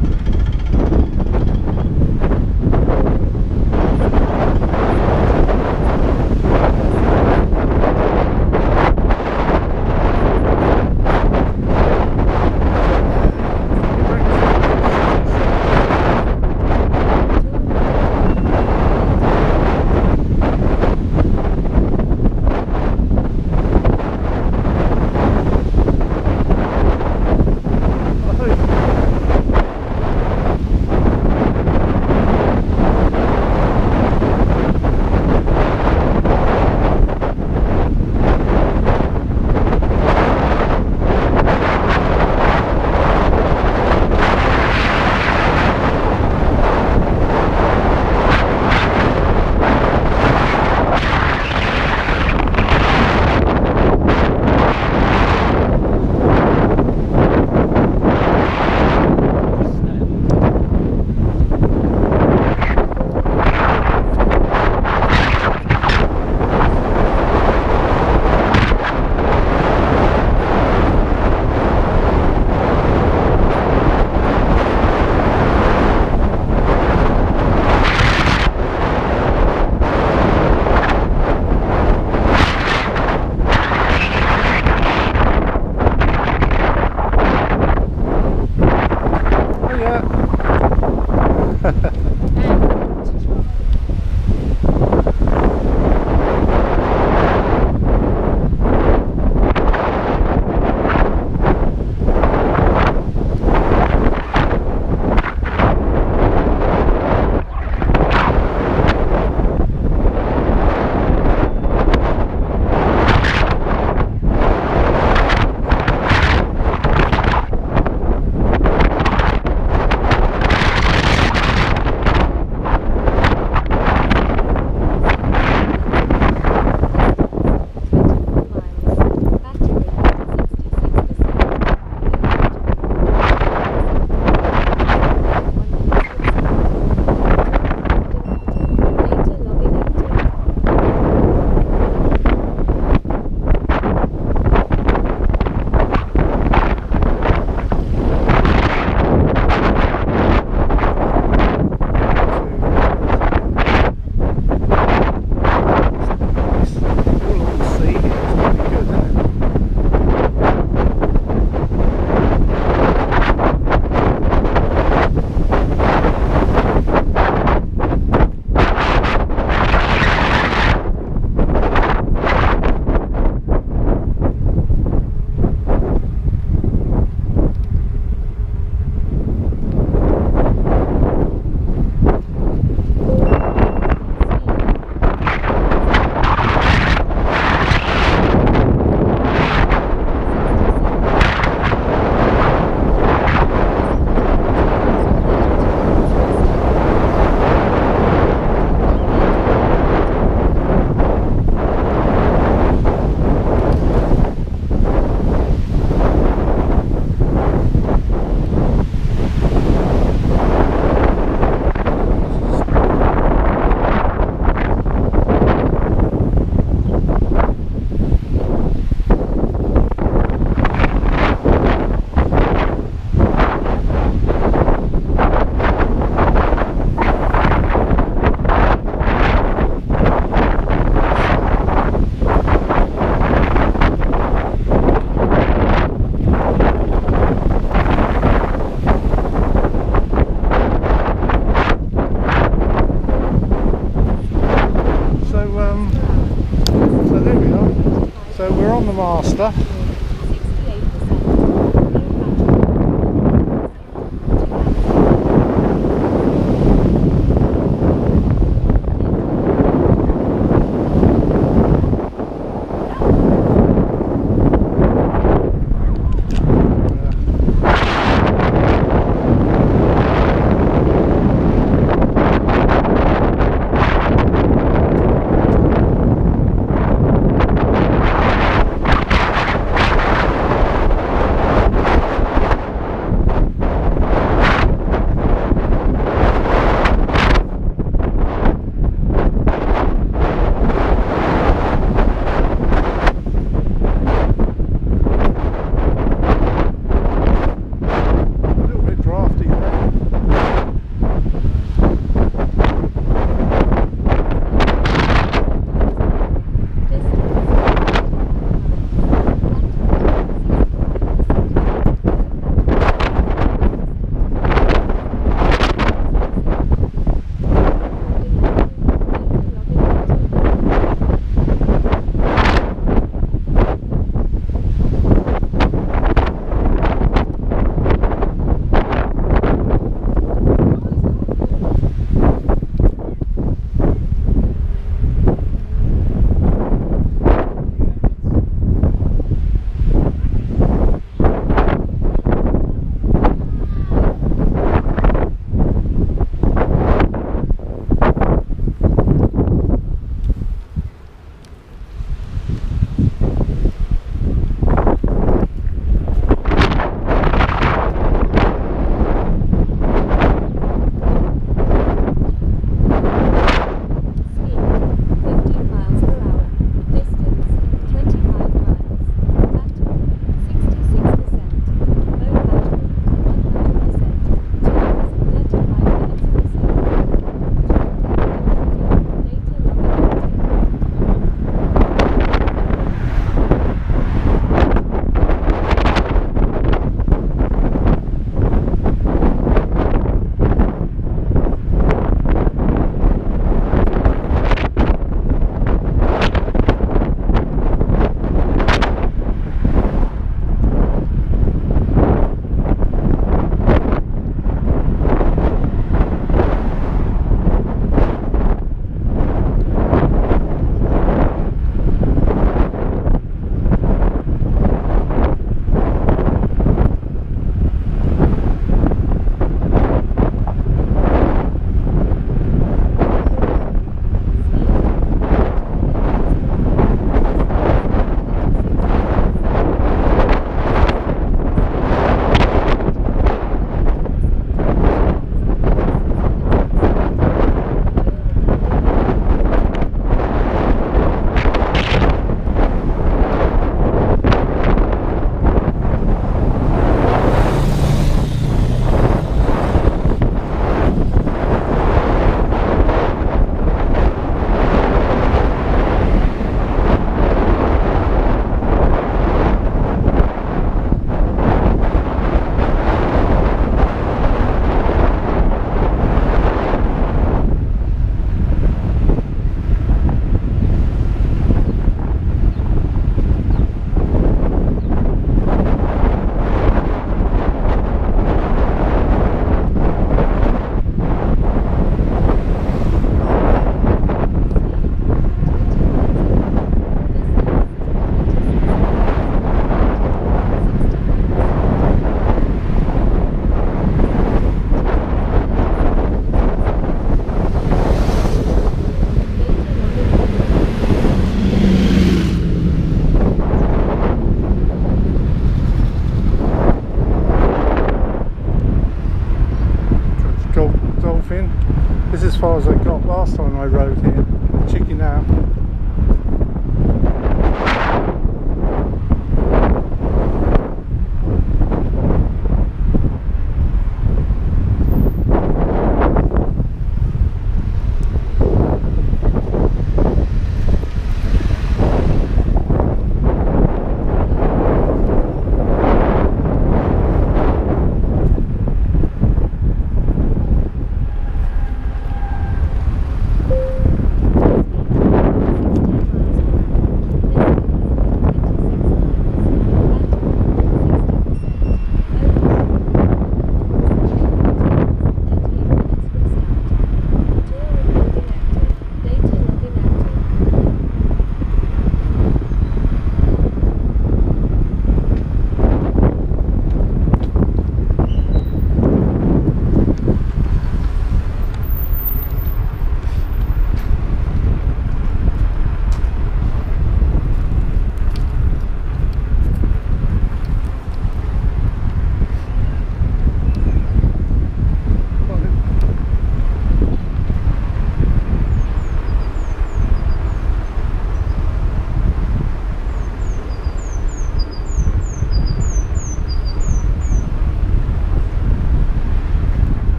Master. far as I got last time I rode here. Chicken out.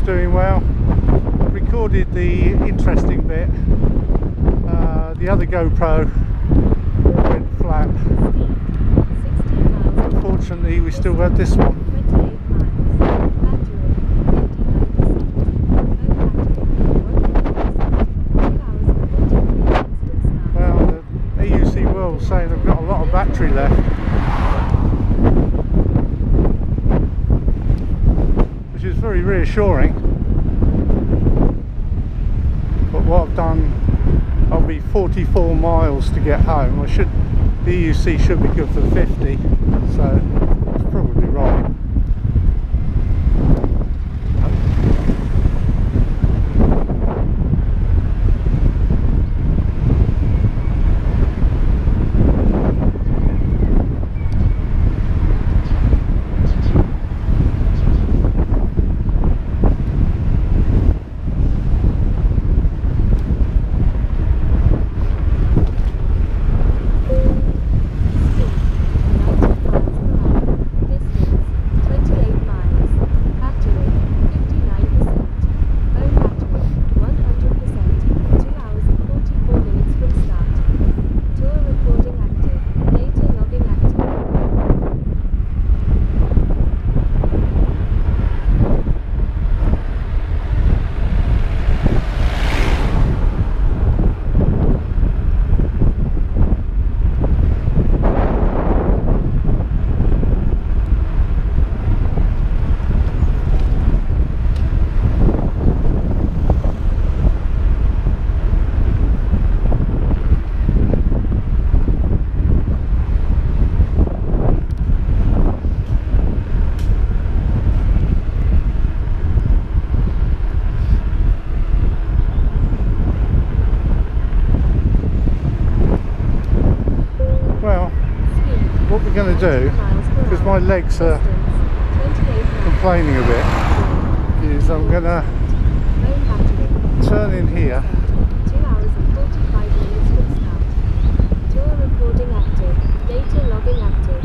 Doing well. I've recorded the interesting bit. The other GoPro went flat. Unfortunately, we still had this one. Well, the AUC World saying I've got a lot of battery left. very reassuring. But what I've done, I'll be 44 miles to get home. The EUC should be good for 50, so it's probably right. Going to do, because my legs are complaining a bit, is I'm going to turn in here. 2 hours and 45 minutes from start. Tour recording active. Data logging active.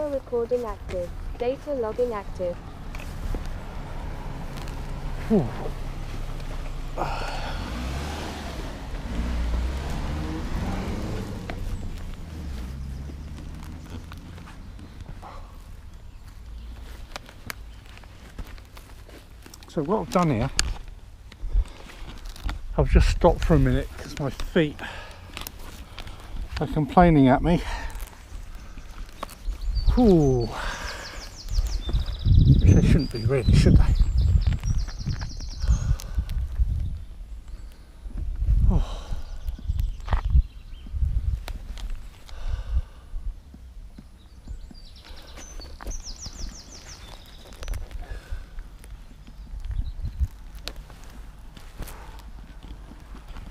Recording active. Data logging active. So what I've done here, I've just stopped for a minute because my feet are complaining at me. Ooh. Which they shouldn't be really, should they? Oh.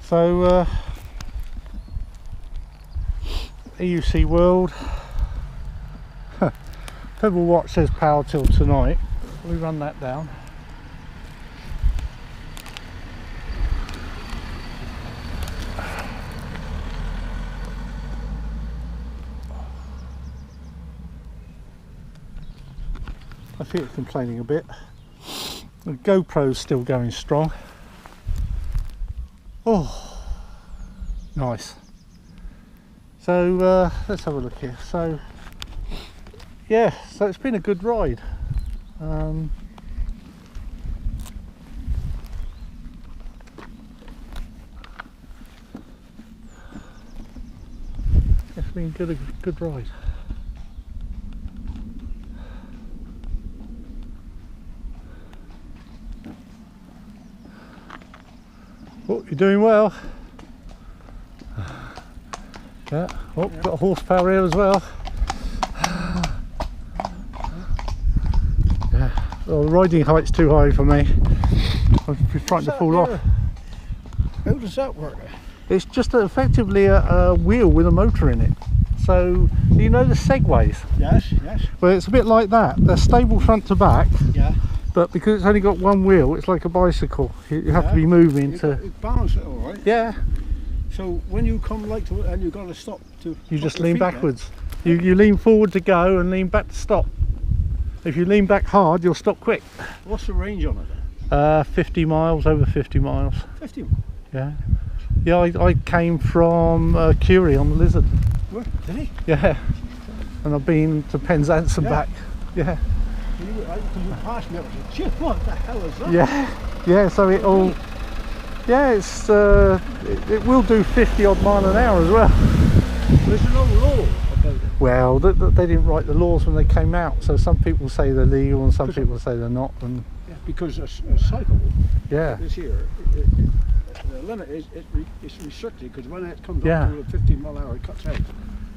So EUC World. Pebble Watch says power till tonight. We run that down. I feel it's complaining a bit. The GoPro's still going strong. Oh, nice. So let's have a look here. So yeah, so it's been a good ride. It's been a good ride. Oh, you're doing well. Yeah. Oh, got a horsepower here as well. Yeah. Well, the riding height's too high for me. I'm frightened to fall off. How does that work? It's just effectively a wheel with a motor in it. So, you know the Segways? Yes, yes. Well, it's a bit like that. They're stable front to back, Yeah. but because it's only got one wheel, it's like a bicycle. You have to be moving to... You balance it all right. Yeah, So when you come like to it and you've got to stop to... you just put your lean feet down. backwards. You lean forward to go and lean back to stop. If you lean back hard, you'll stop quick. What's the range on it then? 50 miles, over 50 miles. 50. Yeah. Yeah, I came from Curie on the Lizard. Where? Did he? Yeah. And I've been to Penzance and Yeah. back. Yeah. You passed me, I was like, shit, what the hell is that? Yeah. Yeah, so it all... Yeah, it's it will do 50 odd mile an hour as well. There's no law about it. Well, they didn't write the laws when they came out, so some people say they're legal and some people say they're not. And Yeah, because a cycle yeah, is here. The limit is it's restricted because when it comes Yeah. up to a 50 mile an hour, it cuts out.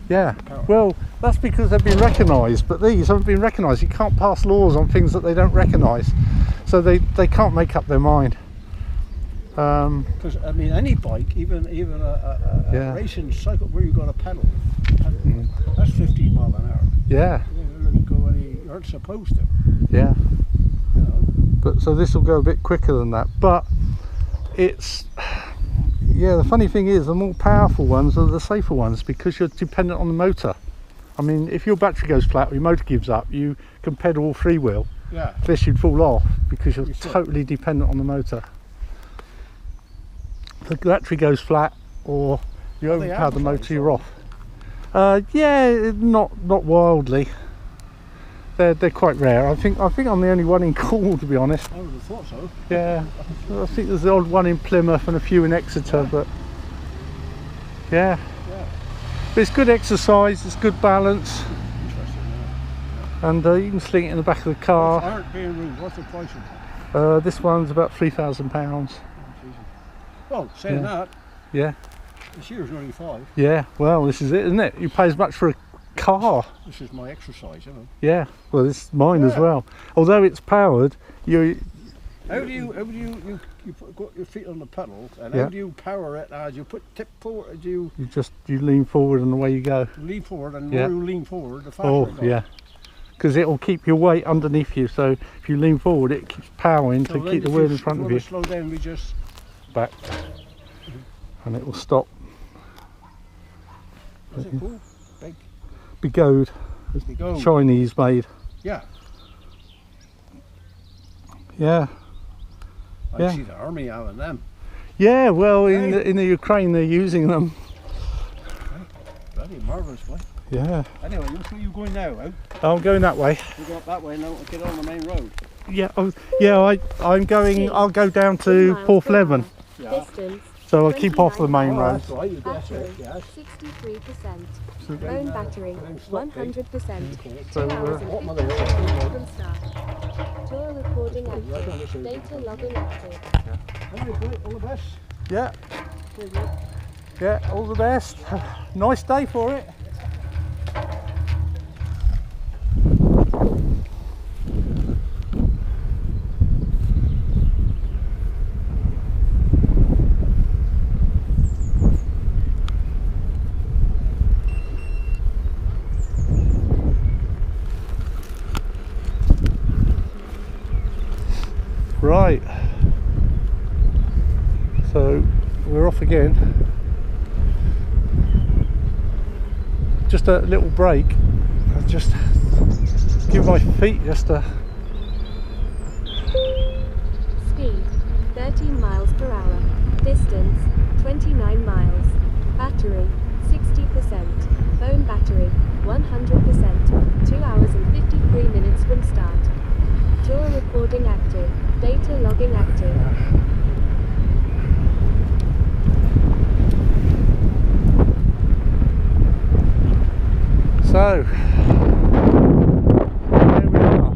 yeah. Power. Well, that's because they've been recognised, but these haven't been recognised. You can't pass laws on things that they don't recognise, so they can't make up their mind. Because I mean, any bike, even a Yeah. racing cycle where you got a pedal, that's 15 mile an hour. Yeah, You don't go any, you aren't supposed to. yeah. You know? But so this will go a bit quicker than that, but it's... Yeah, the funny thing is the more powerful ones are the safer ones because you're dependent on the motor. I mean, if your battery goes flat or your motor gives up, you can pedal freewheel. Yeah. This you'd fall off because you're You should. totally dependent on the motor. The battery goes flat or you Are they overpower the motor, advertised you're or- off. Yeah, not wildly. They're quite rare. I think I'm the only one in Cornwall, to be honest. I would have thought so. Yeah, I think there's the odd one in Plymouth and a few in Exeter, but yeah. Yeah. But it's good exercise, it's good balance, Interesting. and you can sling it in the back of the car. Aren't being rude. What's the price of it? This one's about £3,000. Well, saying Yeah. that, Yeah, this year's only 5. yeah. Well, this is it, isn't it? You pay as much for a car. This is my exercise, you know. Yeah. Well, this is mine as Yeah. well. Although it's powered, you How do you got your feet on the pedal, and Yeah. how do you power it as you tip forward? Do you lean forward and away you go. you lean forward, and the Yeah. more you lean forward, the faster Oh, it goes? yeah. Because it will keep your weight underneath you. So if you lean forward, it keeps powering So to then keep the if wheel you in front of wanna you. slow down, we just Back, and it will stop. is it cool? Big. Begode, Go. Chinese made. Yeah. Yeah. I Yeah. see the army having them. Yeah, well, Hey. in the Ukraine they're using them. Bloody marvellous way. Yeah. Anyway, which way are you going now? Out? I'm going that way. You go up that way now and get on the main road. Yeah. I'm going. I'll go down 3 to miles Port per hour. Levin, Yeah. Distance, so I'll keep off the main Oh, road. that's right, you guess battery, it, yes. 63%. Phone battery, 100%. So, 2 hours and what 50 mother- minutes from start. Tour recording active. Data logging active. Alright, great, all the best. Yeah. Yeah. All the best. Nice day for it. Right, so we're off again. Just a little break. I'll just give my feet just a... Speed, 13 miles per hour. Distance, 29 miles. Battery, 60%. Phone battery, 100%. 2 hours and 53 minutes from start. Tour recording active. Data logging active. So, there we are.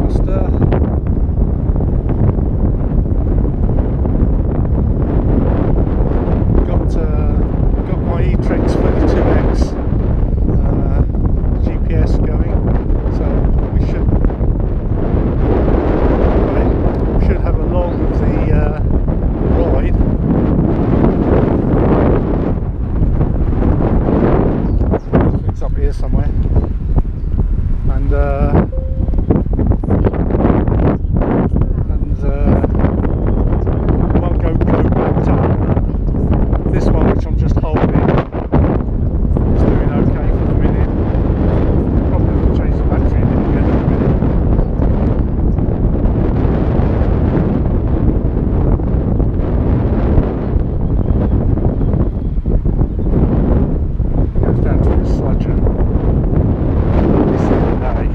Master. Got my E-Trex 32X GPS going. So one GoPro backed up. This one, which I'm just holding, is doing okay for the minute. Probably have to change the battery in it again in a minute. Goes down to the sludger. This is the day.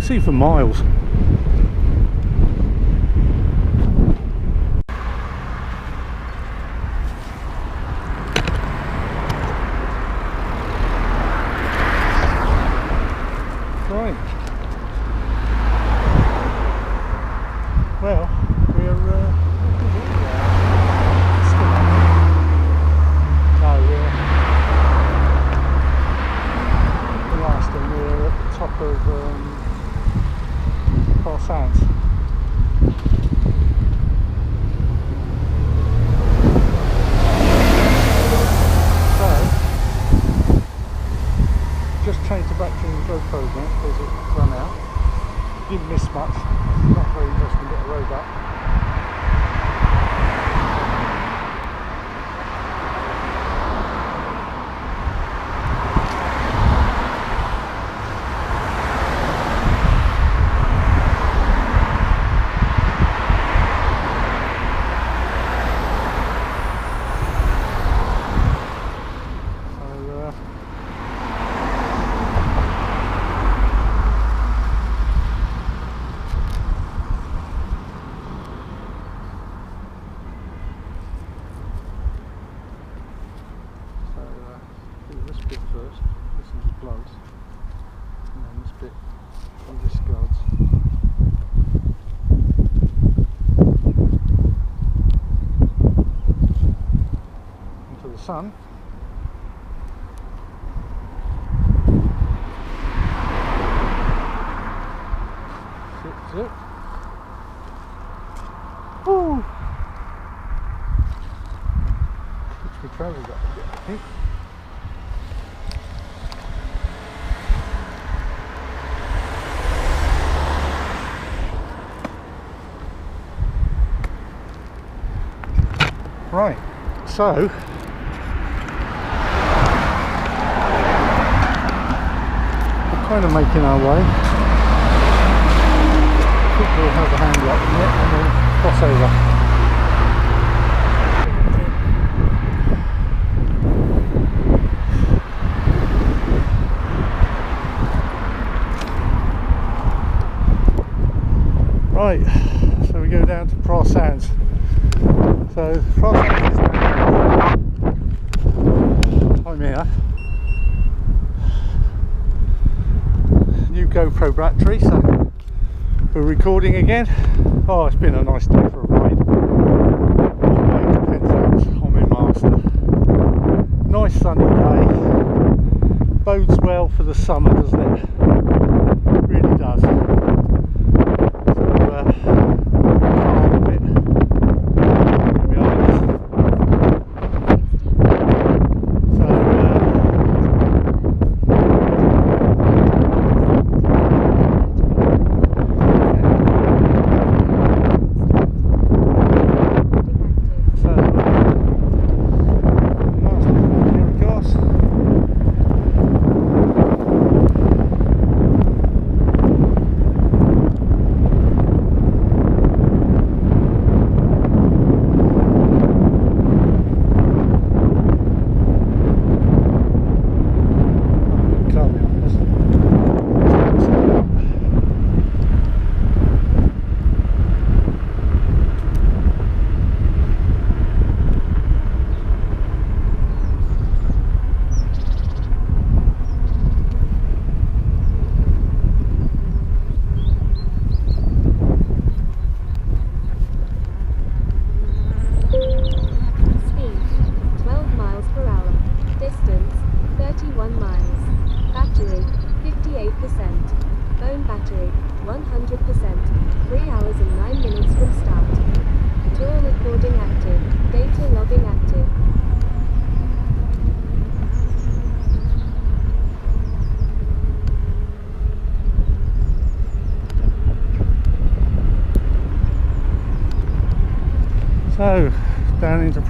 See for miles. Right. Well, we're still on. No, we're the last, and we're at the top of Penzance. So, just changed the battery in the GoPro again because it ran out. Didn't miss much. Not very interesting bit of road up. Do this bit first, this is just blows, and then this bit all discards. Into the sun. Zip, zip. Woo! Which we travelled up a bit, I think. Right, so we're kind of making our way. I think we'll have a handle up in it and then cross over. Right, so we go down to Penzance. So Penzance is down. I'm here. New GoPro battery, so we're recording again. Oh, it's been a nice day for a ride. All the way to Penzance on my Master. Nice sunny day. Bodes well for the summer, doesn't it? Really does.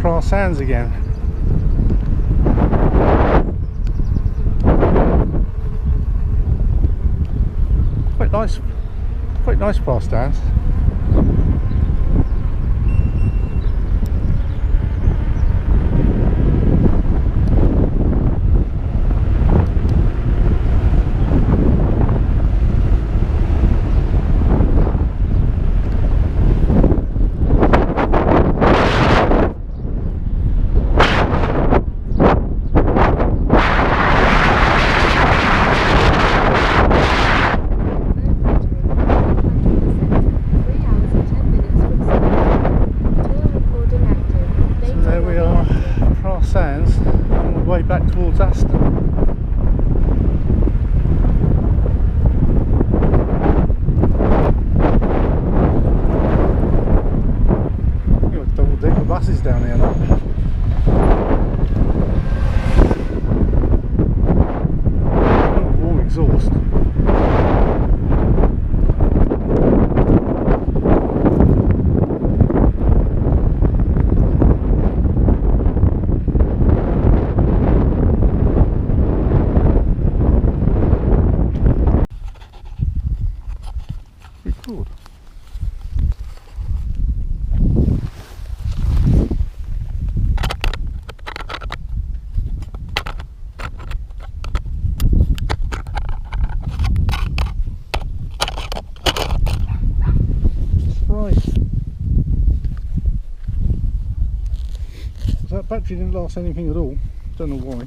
Penzance again. Quite nice Penzance. Back towards Aston. You've got double decker buses down here now. Warm exhaust. Good. Right. So that battery didn't last anything at all. Don't know why.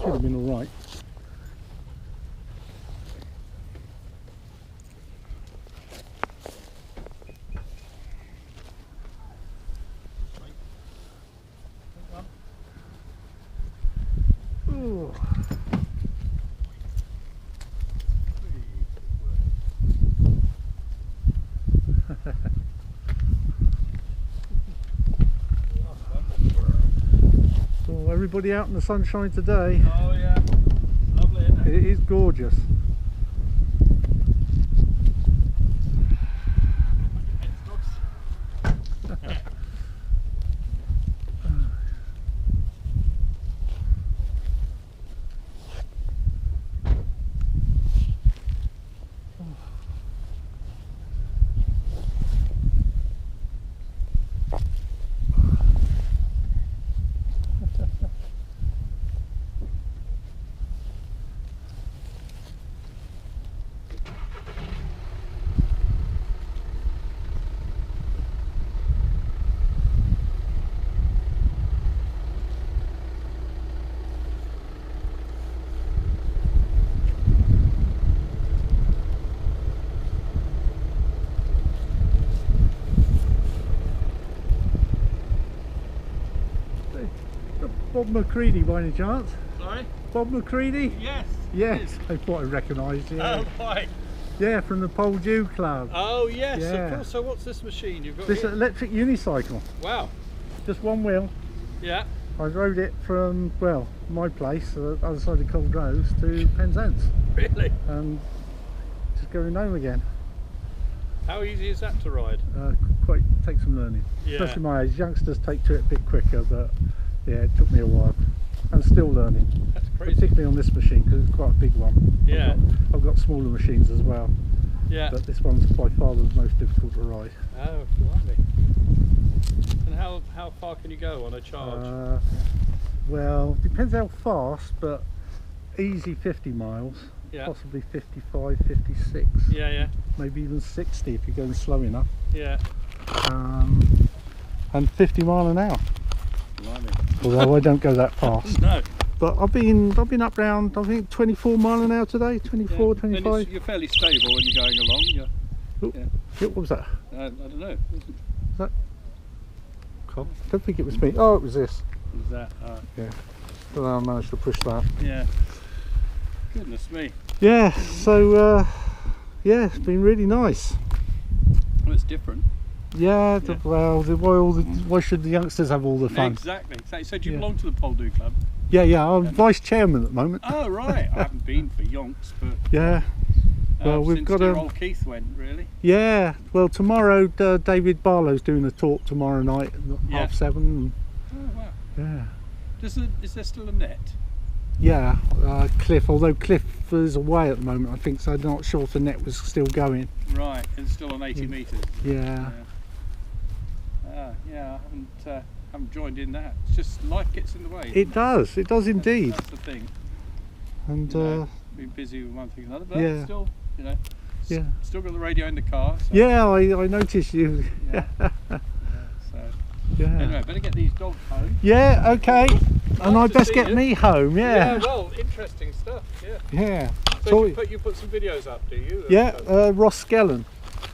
Should have been all right. So everybody out in the sunshine today. Oh yeah, lovely, isn't it? It is gorgeous. Bob McCready by any chance? Sorry? Bob McCready? Yes. Yes, I thought I recognised you. Oh, right. Yeah, from the Pole Dew Club. Oh, yes, Yeah. of course. So what's this machine you've got This here? electric unicycle, Wow. just one wheel. Yeah. I rode it from, well, my place, the other side of Cold Rose, to Penzance, Really? and just going home again. How easy is that to ride? Quite takes some learning, Yeah. especially my age. Youngsters take to it a bit quicker, but yeah, it took me a while. I'm still learning, That's crazy. particularly on this machine because it's quite a big one. Yeah. I've got smaller machines as well, Yeah. but this one's by far the most difficult to ride. Oh, blimey. And how far can you go on a charge? Well, depends how fast, but easy 50 miles, Yeah. possibly 55, 56, Yeah, yeah, maybe even 60 if you're going slow enough, yeah. and 50 mile an hour. Blimey. Although I don't go that fast. No. But I've been up round, I think 24 mile an hour today, 24, Yeah. 25. You're fairly stable when you're going along. You're, Oh, yeah. what was that? I don't know. I don't think it was me. Oh, it was this. Is that? Yeah. Well, I managed to push that. Yeah. Goodness me. Yeah, so yeah, it's been really nice. Well, it's different. Yeah, Yeah. why should the youngsters have all the fun? Exactly. So do you Yeah. belong to the Pole Do Club? Yeah, I'm vice chairman at the moment. Oh, right. I haven't been for yonks, but Yeah, Well, we've since got dear a old Keith went, really. yeah. Well, tomorrow David Barlow's doing a talk tomorrow night at Yeah. 7:30. Oh wow. Yeah. Is there still a net? Yeah, Cliff, although Cliff is away at the moment, I think, so I'm not sure if the net was still going. Right, it's still on 80 metres. Yeah. Yeah, I haven't joined in that. It's just life gets in the way. It does indeed. That's the thing. And You know, been busy with one thing and another, but yeah. still, you know, yeah. still got the radio in the car. So, Yeah, I noticed you. yeah. So Yeah. anyway, better get these dogs home. Yeah, okay. And Nice I to best see get you. me home, yeah. Well, interesting stuff. Yeah. Yeah. So you put some videos up, do you? Yeah, Roskellen.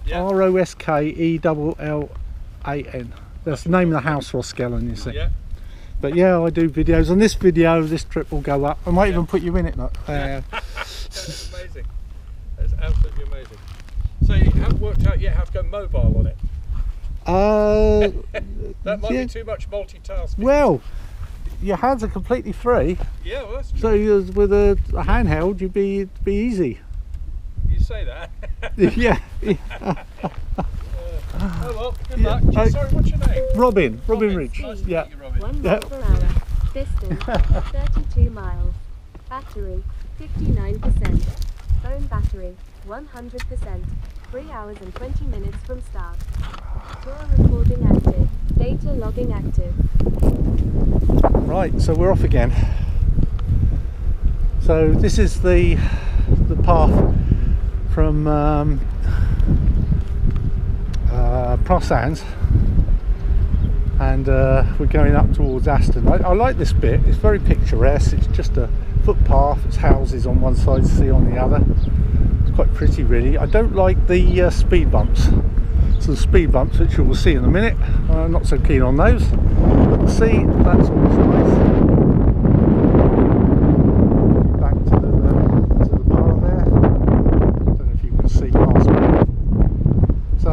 Yeah. Roskellan. That's the name of the house, Roskellen, you see. Yeah. But yeah, I do videos. On this video, this trip will go up. I might even put you in it. That's amazing. That's absolutely amazing. So you haven't worked out yet how to go mobile on it? That might yeah. be too much multitasking. Well, your hands are completely free. Yeah, well, that's true. So with a handheld, it'd be easy. You say that. Yeah. Oh well, good Yeah. luck. Sorry, what's your name? Robin Ridge. Nice to Yeah. meet you, Robin. 1 Yeah. mile per hour. Distance 32 miles. Battery 59%. Phone battery 100%. 3 hours and 20 minutes from start. Tour recording active. Data logging active. Right, so we're off again. So this is the path from Penzance, and we're going up towards Aston. I like this bit. It's very picturesque. It's just a footpath. It's houses on one side, sea on the other. It's quite pretty, really. I don't like the speed bumps. So the speed bumps, which you will see in a minute, I'm not so keen on those. But the sea, that's always nice. Back to the bar there. Don't know if you can see past me. So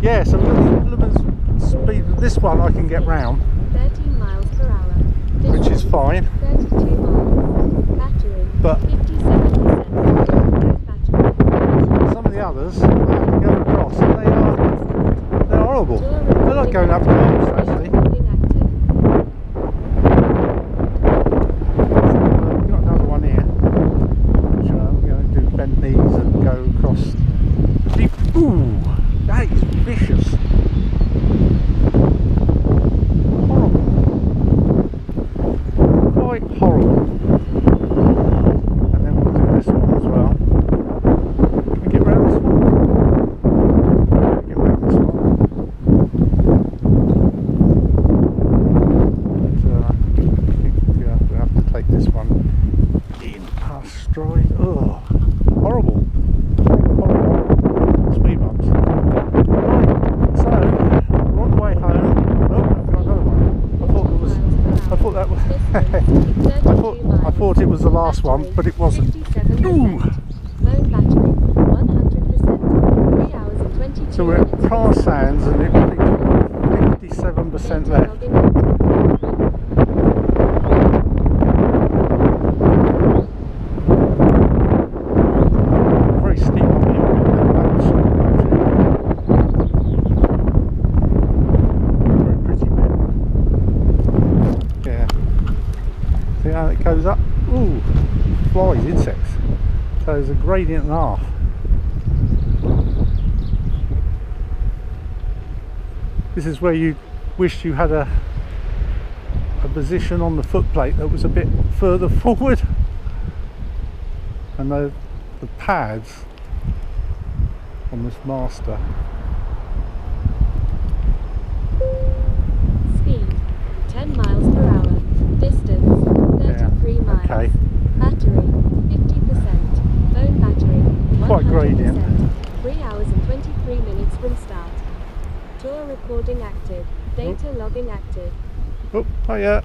yeah, so we've got the implement speed. This one I can get round, 13 miles per hour. which is fine. 32 miles. Battery But 57%. Phone battery. some of the others I have to go across, and they're horrible. They're like going up hills, actually. Recording active. We've got another one here, which I'm going to do bent knees and go across. Ooh, that is vicious. Horrible. Quite horrible. And then we'll do this one as well. Can we get round this one? Get round this one. But, I think we have to take this one in past stride. Oh, horrible. Horrible. Speed bumps. Right, so we're on the way home. Oh, I've got another one. I thought that was I thought it was the last one, but it wasn't. Ooh. Phone battery 100%. 3 hours and 22 So we're at minutes. Penzance and it's 57% Data left. logging active. Very steep up here. Very pretty bit. Yeah. See how it goes up? Ooh, flies, insects. So there's a gradient and a half. This is where you wish you had a position on the footplate that was a bit further forward, and the pads on this Master. Speed 10 miles per hour. Distance 33 miles. Okay. Battery 50%. Phone battery 100%. Quite gradient. 3 hours and 23 minutes from start. Tour recording active. Data logging active. Oh, hiya.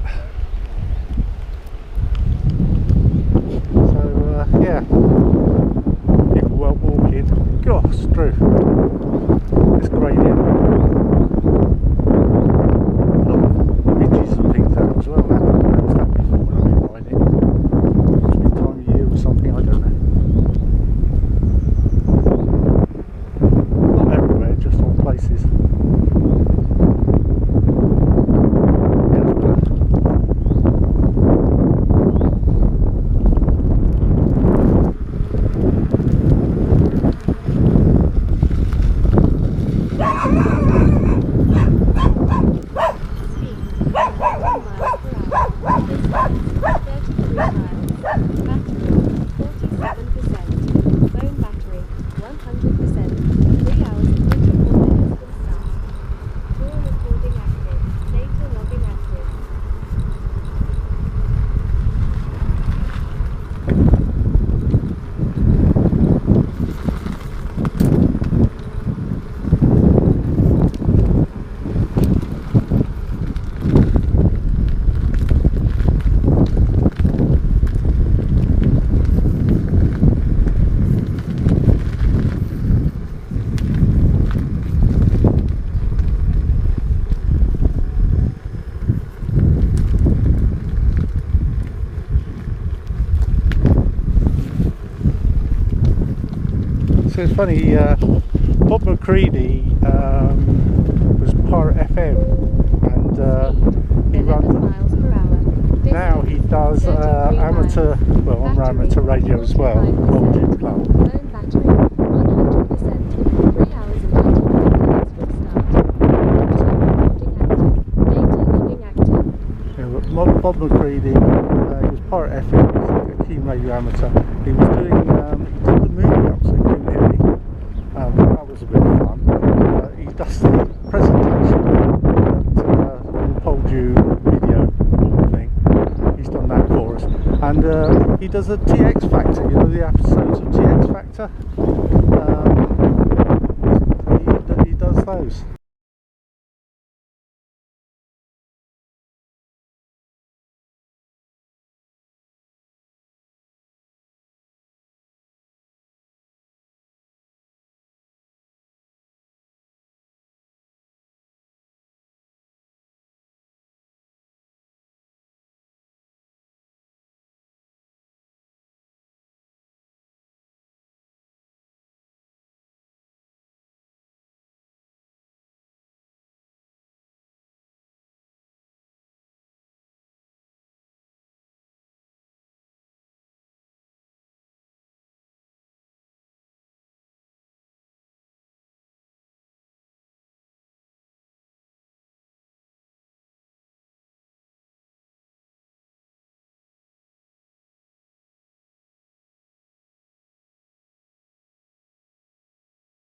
So yeah, people weren't walking. Gosh, Drew, it's gradient. A lot of ridges and things out as well. I've noticed that before when I've been riding. Must be time of year or something, I don't know. it's funny. Bob McCready was part FM, and he 11 runs. miles per hour. Now he does amateur, well, on amateur radio as well. Multi Club. Phone battery 100%. 3 hours and 29 minutes from start. Data logging active. Yeah, but Bob McCready, he was part FM. He's a keen radio amateur. He was doing, he did the movie up, so he couldn't hear me. That was a bit of fun. He does the presentation at Poldew video thing. He's done that for us, and he does a TX Factor. You know the episodes of TX Factor. He does those.